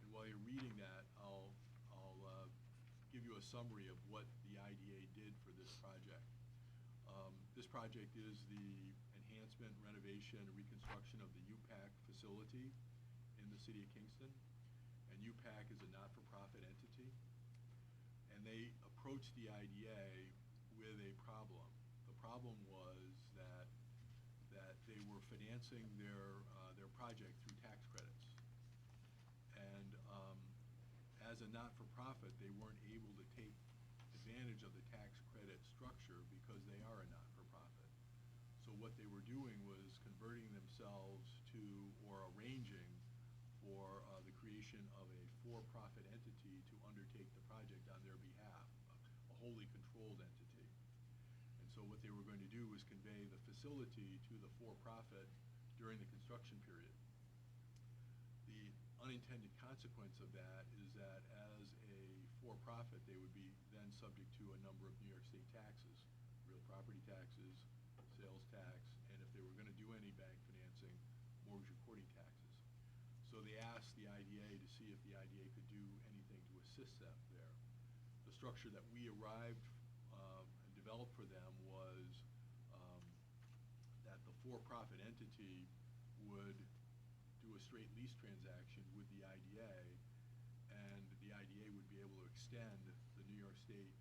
And while you're reading that, I'll give you a summary of what the IDA did for this project. This project is the enhancement, renovation, and reconstruction of the UPAC facility in the city of Kingston. And UPAC is a not-for-profit entity. And they approached the IDA with a problem. The problem was they were financing their project through tax credits. And as a not-for-profit, they weren't able to take advantage of the tax credit structure because they are a not-for-profit. So what they were doing was converting themselves to, or arranging for the creation of a for-profit entity to undertake the project on their behalf, a wholly controlled entity. And so what they were going to do was convey the facility to the for-profit during the construction period. The unintended consequence of that is that as a for-profit, they would be then subject to a number of New York State taxes, real property taxes, sales tax, and if they were going to do any bank financing, mortgage recording taxes. So they asked the IDA to see if the IDA could do anything to assist them there. The structure that we arrived and developed for them was that the for-profit entity would do a straight lease transaction with the IDA, and the IDA would be able to extend the New York State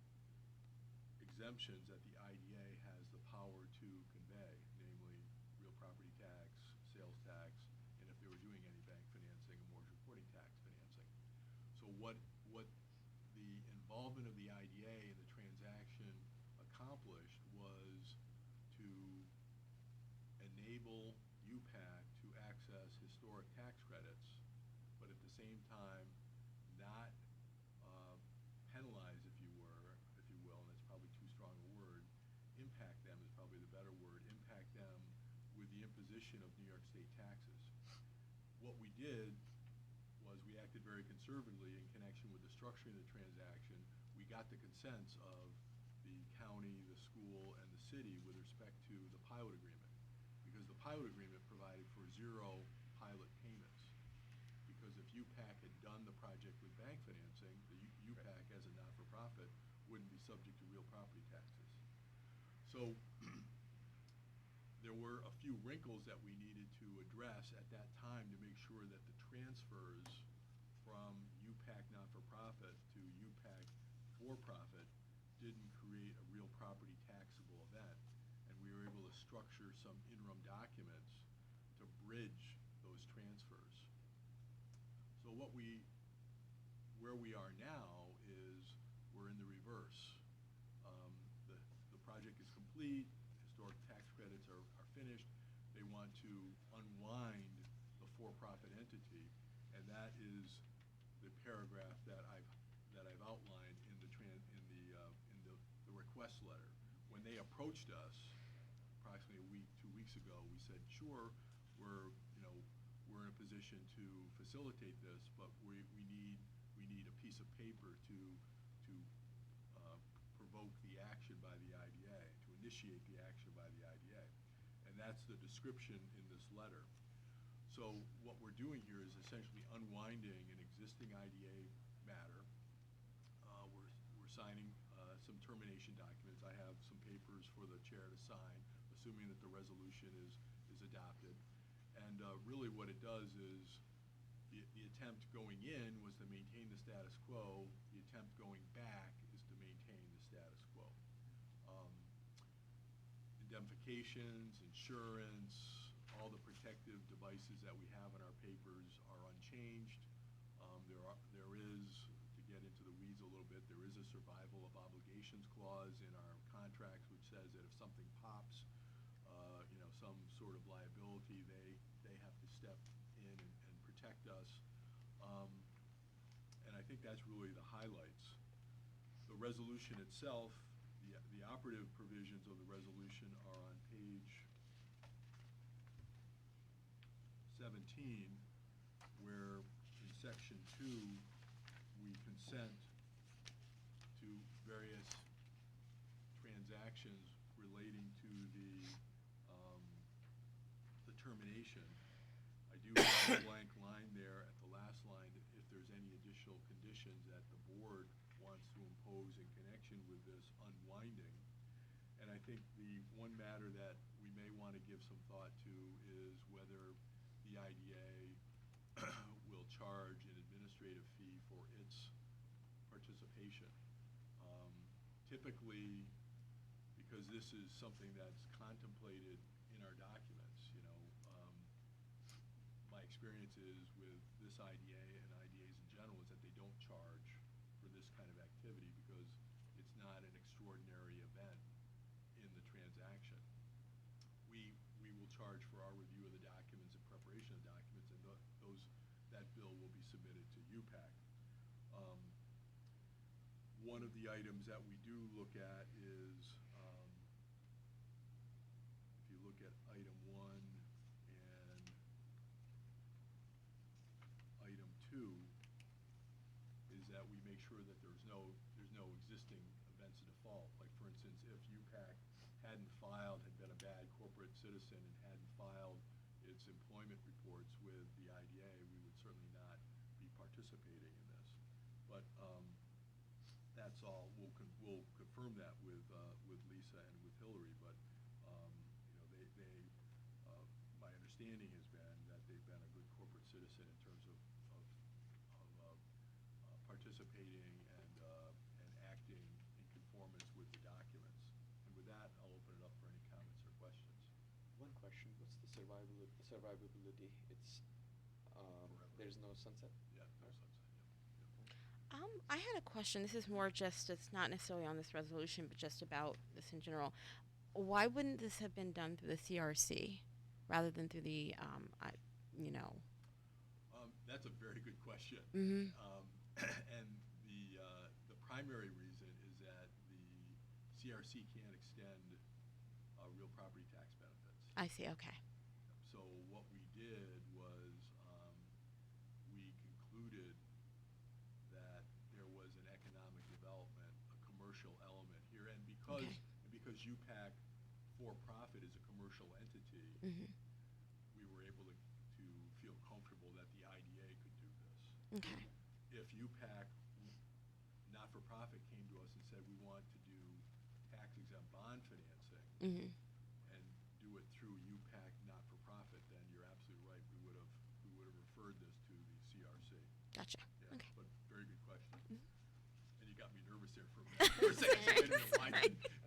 exemptions that the IDA has the power to convey, namely real property tax, sales tax, and if they were doing any bank financing, a mortgage reporting tax financing. So what the involvement of the IDA in the transaction accomplished was to enable UPAC to access historic tax credits, but at the same time not penalize, if you will, and that's probably too strong a word, impact them is probably the better word, impact them with the imposition of New York State taxes. What we did was we acted very conservatively in connection with the structuring of the transaction. We got the consents of the county, the school, and the city with respect to the pilot agreement, because the pilot agreement provided for 0 pilot payments. Because if UPAC had done the project with bank financing, the UPAC as a not-for-profit wouldn't be subject to real property taxes. So there were a few wrinkles that we needed to address at that time to make sure that the transfers from UPAC not-for-profit to UPAC for-profit didn't create a real property taxable event. And we were able to structure some interim documents to bridge those transfers. So where we are now is we're in the reverse. The project is complete, historic tax credits are finished. They want to unwind the for-profit entity, and that is the paragraph that I've outlined in the request letter. When they approached us approximately 2 weeks ago, we said, sure, we're in a position to facilitate this, but we need a piece of paper to provoke the action by the IDA, to initiate the action by the IDA. And that's the description in this letter. So what we're doing here is essentially unwinding an existing IDA matter. We're signing some termination documents. I have some papers for the chair to sign, assuming that the resolution is adopted. And really what it does is the attempt going in was to maintain the status quo. The attempt going back is to maintain the status quo. Indemnifications, insurance, all the protective devices that we have in our papers are unchanged. There is, to get into the weeds a little bit, there is a survival of obligations clause in our contracts which says that if something pops, some sort of liability, they have to step in and protect us. And I think that's really the highlights. The resolution itself, the operative provisions of the resolution are on page 17, where in section 2 we consent to various transactions relating to the termination. I do have a blank line there at the last line if there's any additional conditions that the board wants to impose in connection with this unwinding. And I think the one matter that we may want to give some thought to is whether the IDA will charge an administrative fee for its participation. Typically, because this is something that's contemplated in our documents, experience is with this IDA and IDAs in general is that they don't charge for this kind of activity because it's not an extraordinary event in the transaction. We will charge for our review of the documents and preparation of documents, and that bill will be submitted to UPAC. One of the items that we do look at is, if you look at item 1 and item 2, is that we make sure that there's no existing events of default. Like, for instance, if UPAC hadn't filed, had been a bad corporate citizen and hadn't filed its employment reports with the IDA, we would certainly not be participating in this. But that's all. We'll confirm that with Lisa and with Hillary. But my understanding has been that they've been a good corporate citizen in terms of participating and acting in conformance with the documents. And with that, I'll open it up for any comments or questions. One question, what's the survivability? It's, there's no sunset? Yeah, no sunset. I had a question. This is more just, it's not necessarily on this resolution, but just about this in general. Why wouldn't this have been done through the CRC rather than through the, That's a very good question. Mm-hmm. And the primary reason is that the CRC can't extend real property tax benefits. I see, okay. So what we did was we concluded that there was an economic development, a commercial element here, and because Okay. UPAC for-profit is a commercial entity, Mm-hmm. we were able to feel comfortable that the IDA could do this. Okay. If UPAC, not-for-profit, came to us and said, we want to do tax-exempt bond financing Mm-hmm. and do it through UPAC not-for-profit, then you're absolutely right. We would have referred this to the CRC. Gotcha. Yeah, Okay. but very good question. Mhm. And you got me nervous there for a minute. For a second, I didn't know why.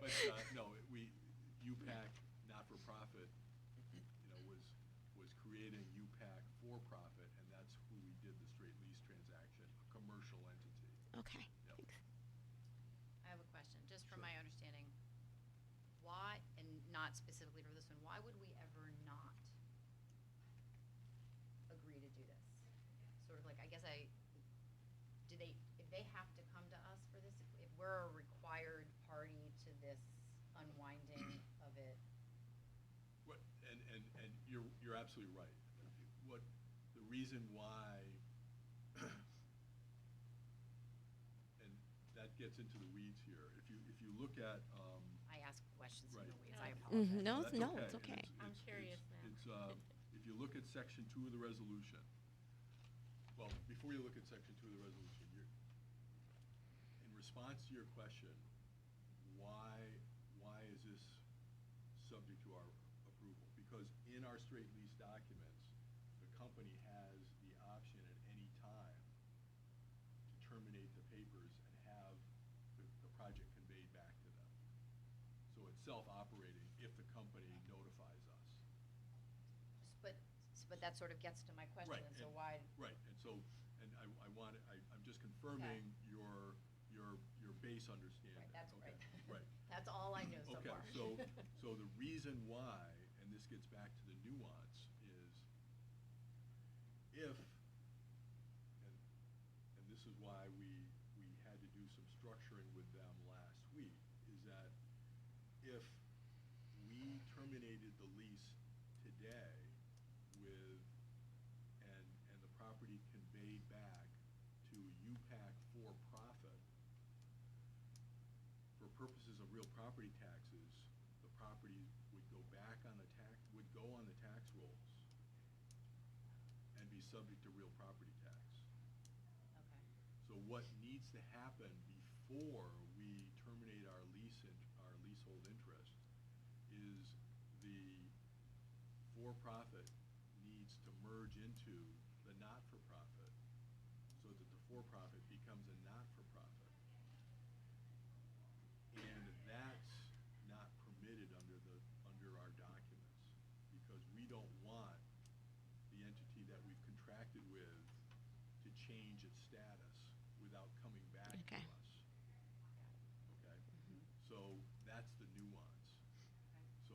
But no, UPAC not-for-profit, was creating UPAC for-profit, and that's who we did the straight lease transaction, a commercial entity. Okay. Yep. Thanks. I have a question, just from Sure. my understanding. Why, and not specifically for this one, why would we ever not agree to do this? Sort of like, I guess if they have to come to us for this, if we're a required party to this unwinding of it? What, and you're absolutely right. What the reason why, and that gets into the weeds here. If you look at I ask questions in Right. the weeds, Yeah. I Mm-hmm. apologize. No, that's no, okay. it's okay. I'm curious now. It's if you look at section 2 of the resolution. Well, before you look at section 2 of the resolution, in response to your question, why is this subject to our approval? Because in our straight lease documents, the company has the option at any time to terminate the papers and have the project conveyed back to them. So it's self-operating if the company notifies us. But that sort of gets to my question, Right, so and- why? Right, and so, and I'm just confirming your base understanding. Right, that's Okay, right. Right. That's all I know so Okay, far. so the reason why, and this gets back to the nuance, is if, and this is why we had to do some structuring with them last week, is that if we terminated the lease today and the property conveyed back to UPAC for-profit, for purposes of real property taxes, the property would go back on the tax rolls and be subject to real property tax. Okay. So what needs to happen before we terminate our leasehold interest is the for-profit needs to merge into the not-for-profit so that the for-profit becomes a not-for-profit. And that's not permitted under our documents, because we don't want the entity that we've change its status without coming back to Okay. us. Okay? So that's the nuance. So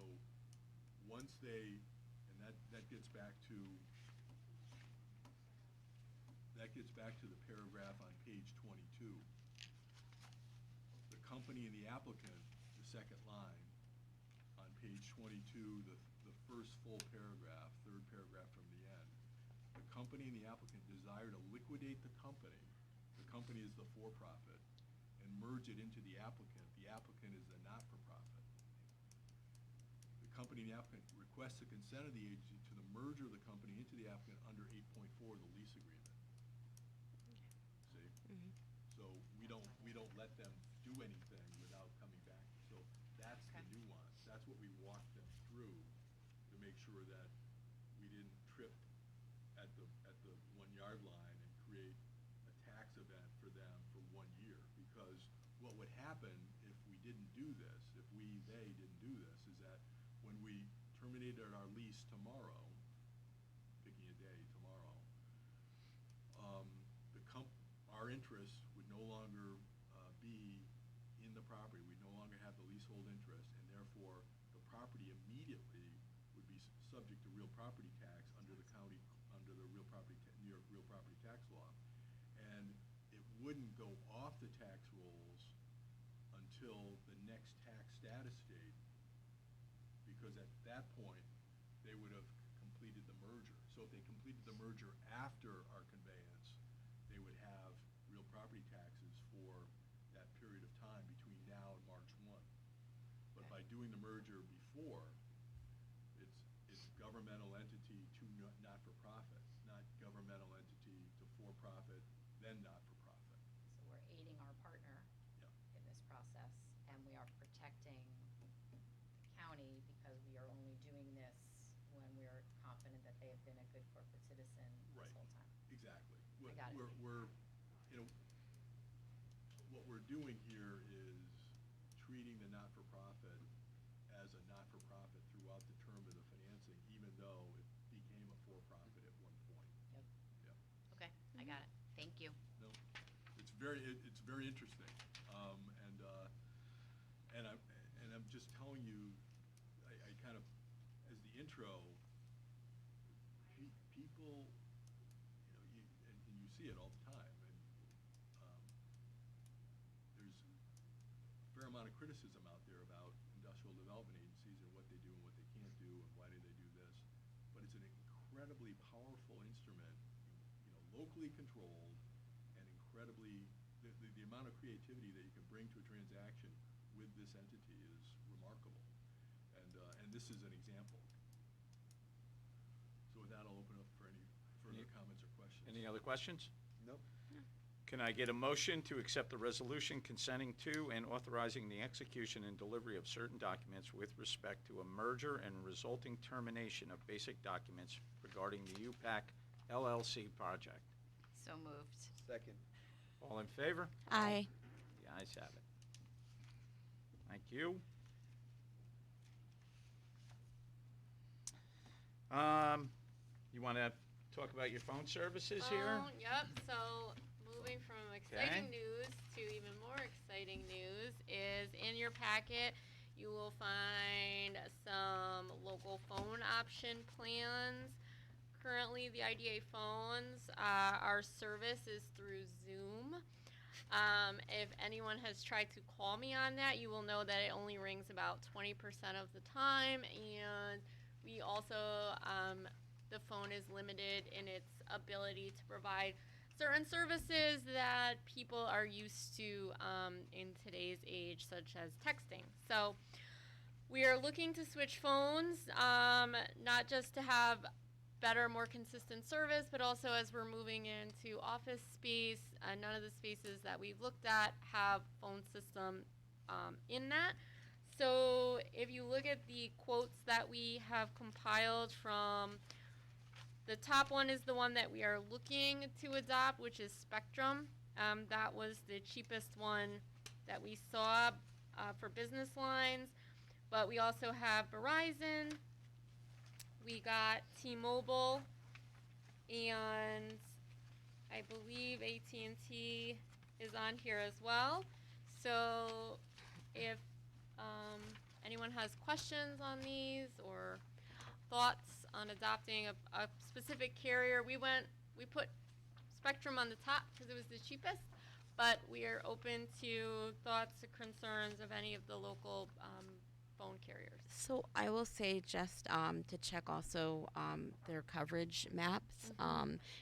once they, and that gets back to the paragraph on page 22. The company and the applicant, the second line, on page 22, the first full paragraph, third paragraph from the end. The company and the applicant desire to liquidate the company is the for-profit, and merge it into the applicant is the not-for-profit. The company and the applicant request the consent of the agency to the merger of the company into the applicant under 8.4 of the lease agreement. See? Mhm. So we don't let them do anything without coming back. So that's the Okay. nuance. That's what we walked them through to make sure that we didn't trip at the 1 yard line and create a tax event for them for 1 year. Because what would happen if we didn't do this, if they didn't do this, is that when we terminated our lease tomorrow, picking a day tomorrow, our interest would no longer be in the property. We'd no longer have the leasehold interest, and therefore the property immediately would be subject to real property tax under the New York real property tax law. And it wouldn't go off the tax rolls until the next tax status date, because at that point they would have completed the merger. So if they completed the merger after our conveyance, they would have real property taxes for that period of time between now and March 1. But by doing the merger before, it's governmental entity to not-for-profit, not governmental entity to for-profit, then not-for-profit. So we're aiding our partner Yeah. in this process, and we are protecting the county because we are only doing this when we're confident that they have been a good corporate citizen Right. this whole time. Exactly. I got it. What we're doing here is treating the not-for-profit as a not-for-profit throughout the term of the financing, even though it became a for-profit at one point. Yep. Yeah. Okay, I got it. Thank you. No, it's very interesting. And I'm just telling you, I kind of, as the intro, people, and you see it all the time, and there's a fair amount of criticism out there about industrial development agencies and what they do and what they can't do and why do they do this. But it's an incredibly powerful instrument, locally controlled, and incredibly, the amount of creativity that you can bring to a transaction with this entity is remarkable. And this is an example. So with that, I'll open up for any further comments or questions. Any other questions? Nope. Can I get a motion to accept the resolution consenting to and authorizing the execution and delivery of certain documents with respect to a merger and resulting termination of basic documents regarding the UPAC LLC project? So moved. Second. All in favor? Aye. The ayes have it. Thank you. You want to talk about your phone services here? Yep, so moving from exciting Okay. news to even more exciting news is in your packet, you will find some local phone option plans. Currently, the IDA phones, our service is through Zoom. If anyone has tried to call me on that, you will know that it only rings about 20% of the time, and we also, the phone is limited in its ability to provide certain services that people are used to in today's age, such as texting. So we are looking to switch phones, not just to have better, more consistent service, but also as we're moving into office space, none of the spaces that we've looked at have phone system in that. So if you look at the quotes that we have compiled from, the top one is the one that we are looking to adopt, which is Spectrum. That was the cheapest one that we saw for business lines, but we also have Verizon, we got T-Mobile, and I believe AT&T is on here as well. So if anyone has questions on these or thoughts on adopting a specific carrier, we put Spectrum on the top because it was the cheapest, but we are open to thoughts or concerns of any of the local phone carriers. So I will say just to check also their coverage maps,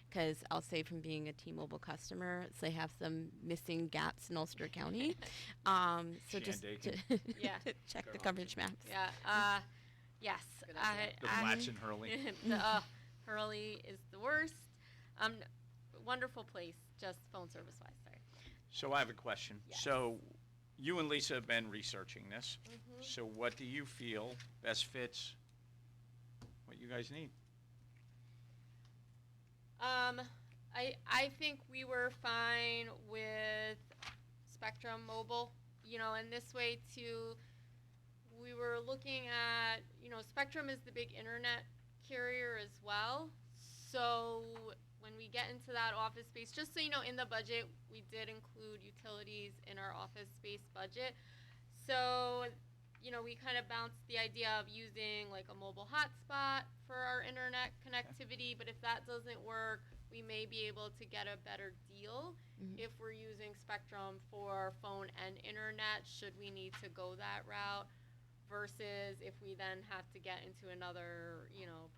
because I'll say from being a T-Mobile customer, they have some missing gaps in Ulster County. So just to Shandaken. Yeah. check the Fair coverage option. maps. Yeah. Yes. Good idea. The flats in Hurley. Hurley is the worst. Wonderful place, just phone service wise. Sorry. So I have a question. Yes. So you and Lisa have been researching this. Mhm. So what do you feel best fits what you guys need? I think we were fine with Spectrum Mobile, and this way too, we were looking at, Spectrum is the big internet carrier as well. So when we get into that office space, just so you know, in the budget, we did include utilities in our office space budget. So, we kind of bounced the idea of using like a mobile hotspot for our internet connectivity, but if that doesn't work, we may be able to get a better deal if we're using Spectrum for phone and internet, should we need to go that route, versus if we then have to get into another,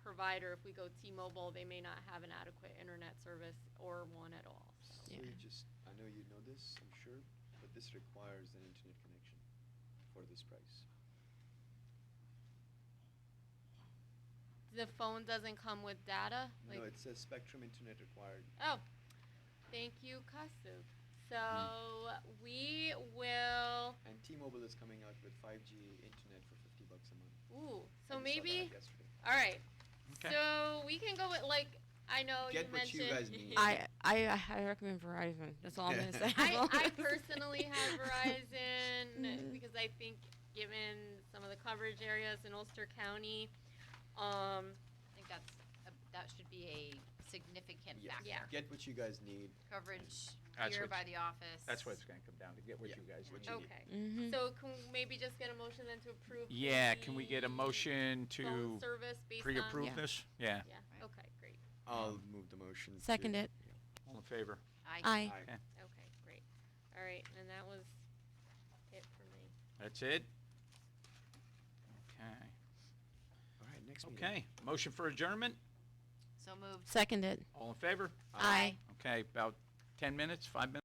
provider. If we go T-Mobile, they may not have an adequate internet service or one at all. So. So I know you know this, I'm sure, but this requires an internet connection for this price. The phone doesn't come with data? No, it says Spectrum internet required. Oh, thank you, Kasu. So we will. And T-Mobile is coming out with 5G internet for $50 a month. Ooh, I so just saw maybe. that yesterday. All right. Okay. So we can go with I know Get you what mentioned. you guys need. I recommend Verizon. That's all I'm gonna say. I personally have Verizon because I think, given some of the coverage areas in Ulster County, I think that should be a significant Yes. factor. Yeah. Get what you guys need. Coverage That's here what- by the office. That's what it's going to come down to, get what Yeah, you guys what need. you need. okay. Mm-hmm. So can we maybe just get a motion then to approve? Yeah, can we get a the motion phone to service based pre-approve on? this? Yeah. Yeah. Okay. Great. I'll move the motion. to- Second it. All in favor? I Aye. Okay. Okay. Great. All right. And that was it for me. That's it? Okay. All right, next meeting. Okay. Motion for adjournment? so moved. Second it. All in favor? Aye. Okay, about 10 minutes, 5 minutes?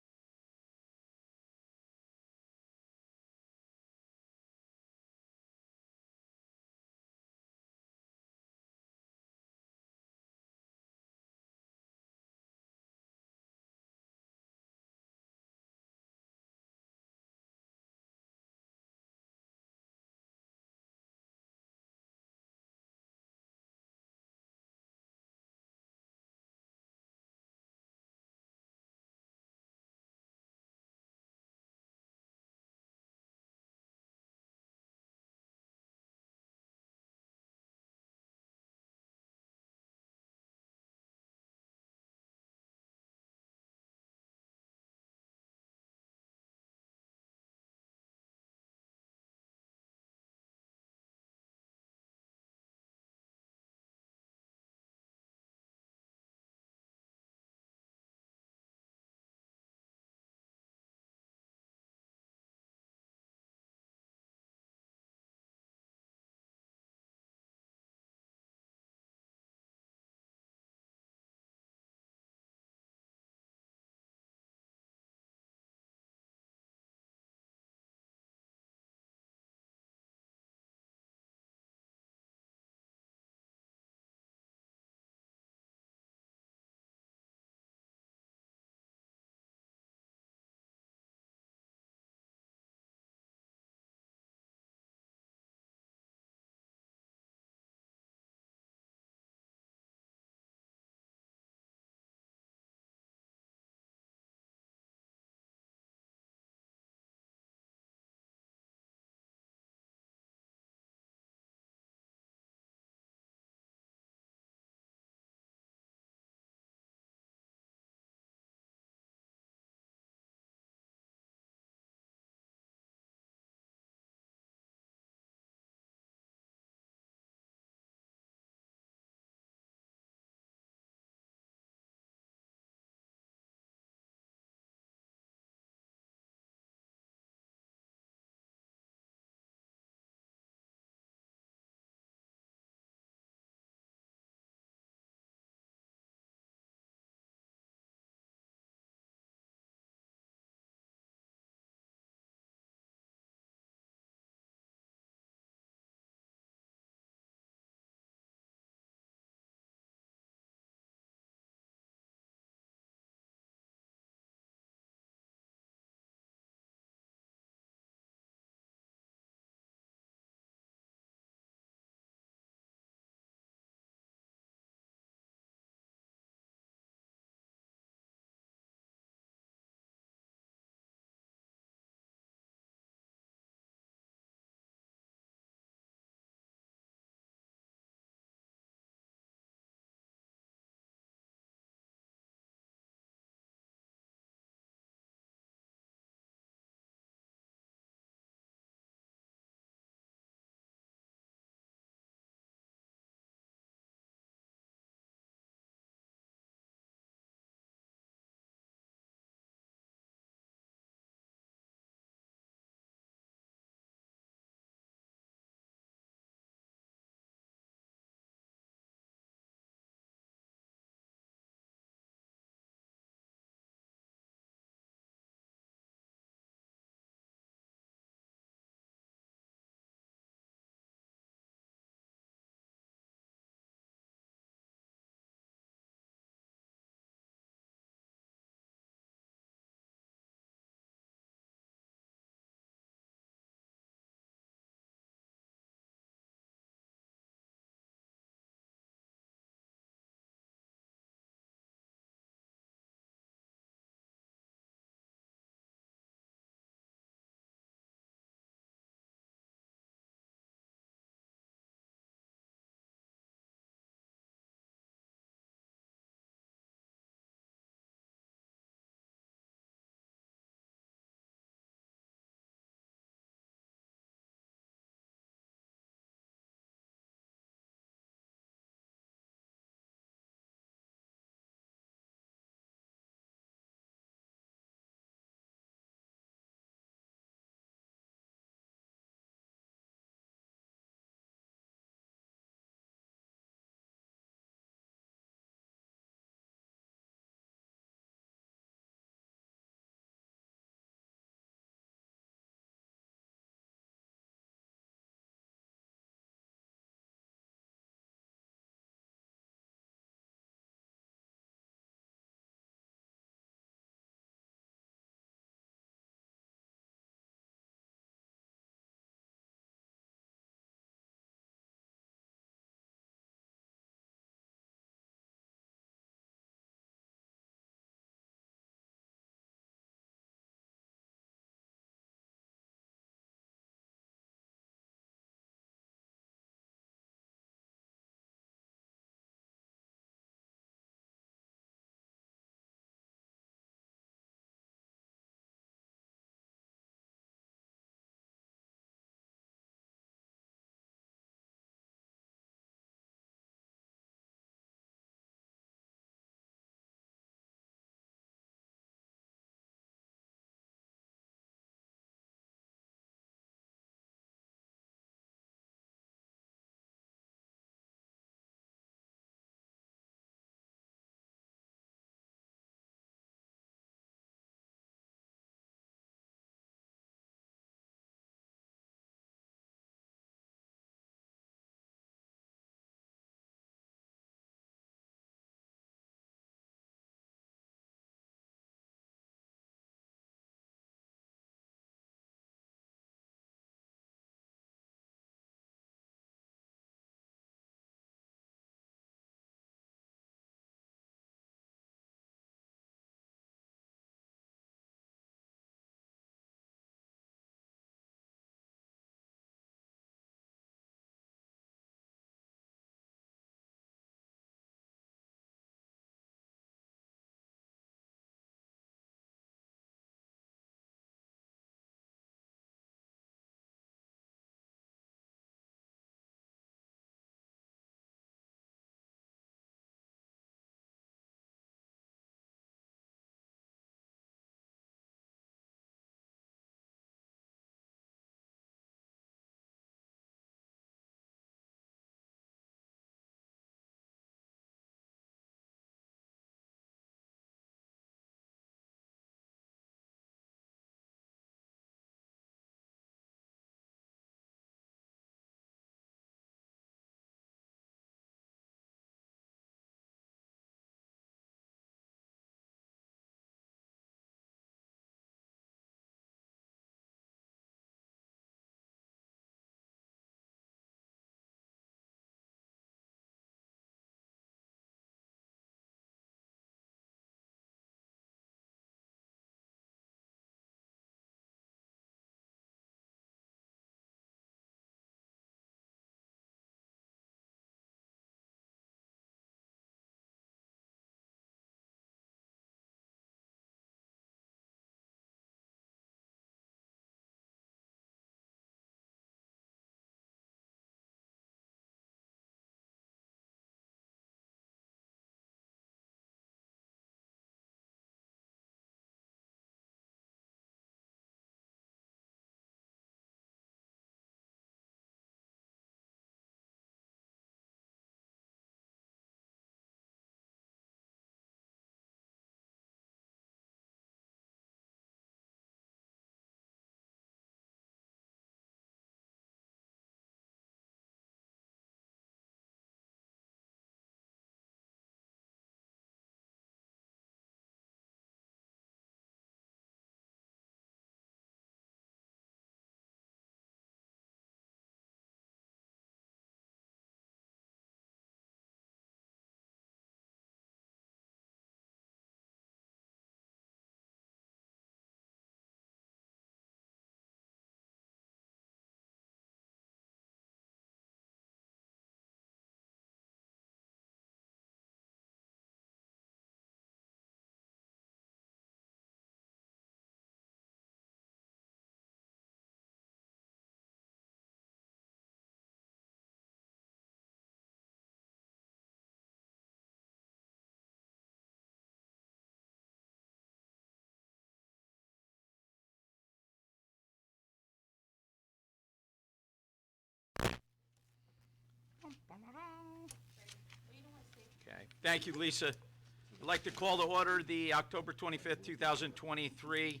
Okay, thank you, Lisa. I'd like to call to order the October 25th, 2023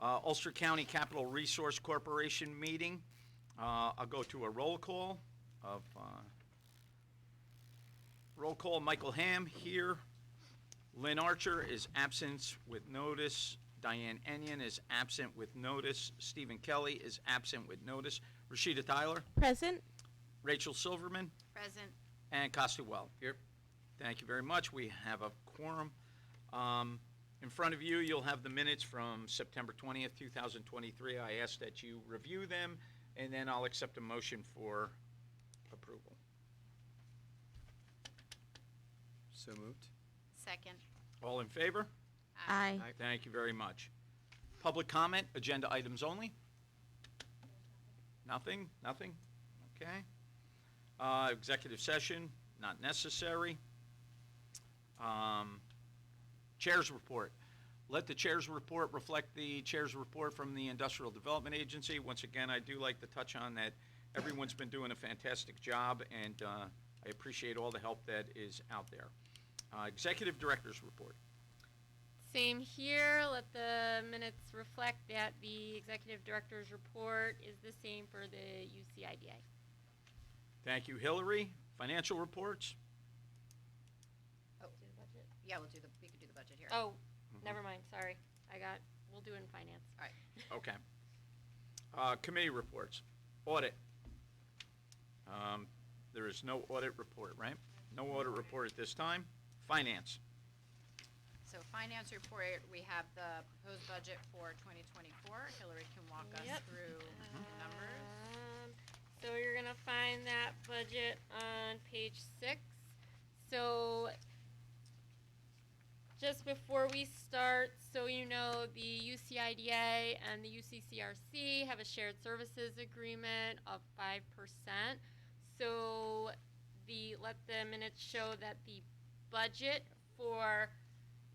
Ulster County Capital Resource Corporation meeting. I'll go to a roll call of Michael Ham here. Lynn Archer is absent with notice. Diane Enyon is absent with notice. Stephen Kelly is absent with notice. Rashida Tyler. Present. Rachel Silverman. Present. And Costa Well. Here. Thank you very much. We have a quorum. In front of you, you'll have the minutes from September 20th, 2023. I ask that you review them, and then I'll accept a motion for approval. So moved. Second. All in favor? Aye. Thank you very much. Public comment, agenda items only? Nothing? Nothing? Okay. Executive session, not necessary. Chair's report. Let the chair's report reflect the chair's report from the Industrial Development Agency. Once again, I do like to touch on that everyone's been doing a fantastic job, and I appreciate all the help that is out there. Executive Director's report. Same here. Let the minutes reflect that the executive director's report is the same for the UCIDA. Thank you, Hillary. Financial reports. Oh, Do the budget? yeah, we could do the budget here. Oh, never mind. Sorry. We'll do it in finance. All right. Okay. Committee reports. Audit. There is no audit report, right? No audit report at this time. Finance. So finance report, we have the proposed budget for 2024. Hillary can walk us Yep. through the numbers. So you're gonna find that budget on page 6. So just before we start, so you know, the UCIDA and the UCCRC have a shared services agreement of 5%. So let the minutes show that the budget for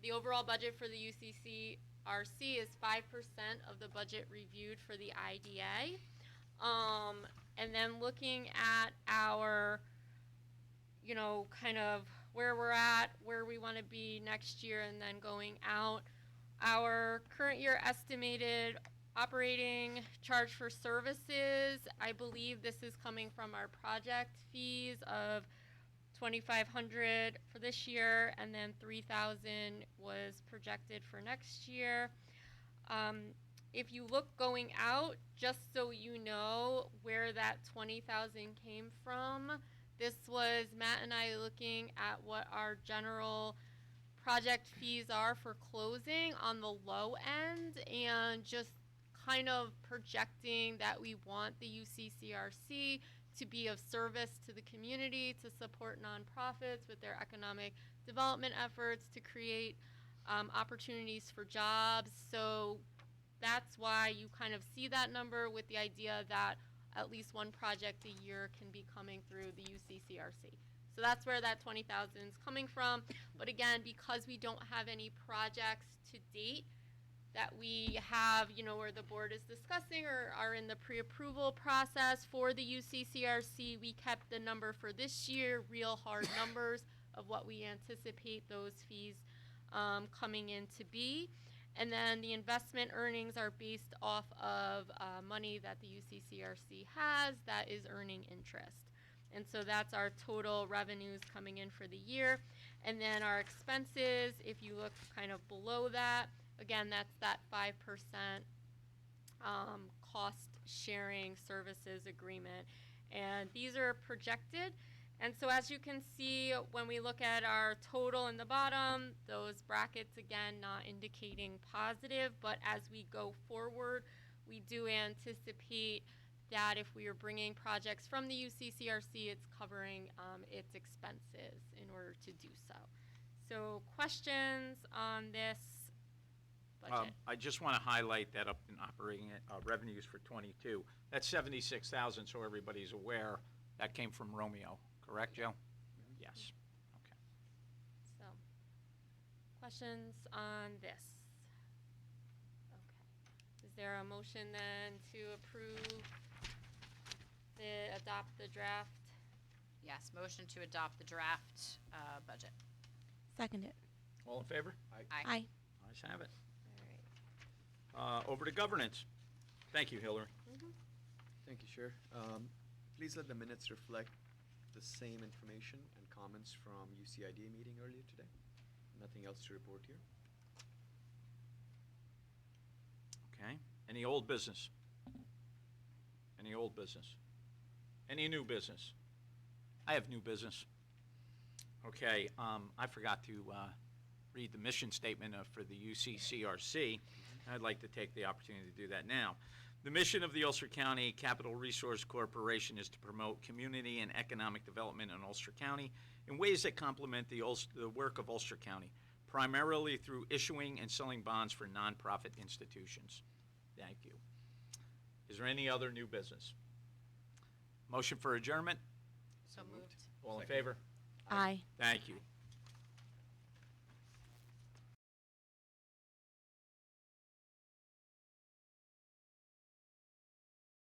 the overall budget for the UCCRC is 5% of the budget reviewed for the IDA. And then looking at our, kind of where we're at, where we want to be next year, and then going out, our current year estimated operating charge for services, I believe this is coming from our project fees of $2,500 for this year, and then $3,000 was projected for next year. If you look going out, just so you know where that $20,000 came from, this was Matt and I looking at what our general project fees are for closing on the low end, and just kind of projecting that we want the UCCRC to be of service to the community, to support nonprofits with their economic development efforts, to create opportunities for jobs. So that's why you kind of see that number, with the idea that at least one project a year can be coming through the UCCRC. So that's where that $20,000 is coming from. But again, because we don't have any projects to date that we have, where the board is discussing or are in the pre-approval process for the UCCRC, we kept the number for this year, real hard numbers of what we anticipate those fees coming in to be. And then the investment earnings are based off of money that the UCCRC has that is earning interest. And so that's our total revenues coming in for the year. And then our expenses, if you look kind of below that, again, that's that 5% cost sharing services agreement. And these are projected. And so as you can see, when we look at our total in the bottom, those brackets, again, not indicating positive, but as we go forward, we do anticipate that if we are bringing projects from the UCCRC, it's covering its expenses in order to do so. So questions on this budget? I just want to highlight that up in operating revenues for 22. That's 76,000, so everybody's aware. That came from Romeo, correct, Joe? Mm-hmm. Yes. Okay. So, questions on this? Okay. Is there a motion then to adopt the draft Yes, motion to adopt the draft budget. Second it. All in favor? Aye. Ayes have it. All right. Over to governance. Thank you, Hillary. Thank you, Chair. Please let the minutes reflect the same information and comments from UCIDA meeting earlier today. Nothing else to report here. Okay. Any old business? Any old business? Any new business? I have new business. Okay, I forgot to read the mission statement for the UCCRC. I'd like to take the opportunity to do that now. The mission of the Ulster County Capital Resource Corporation is to promote community and economic development in Ulster County in ways that complement the work of Ulster County, primarily through issuing and selling bonds for nonprofit institutions. Thank you. Is there any other new business? Motion for adjournment? So moved. All in Second. favor? Aye. Thank you.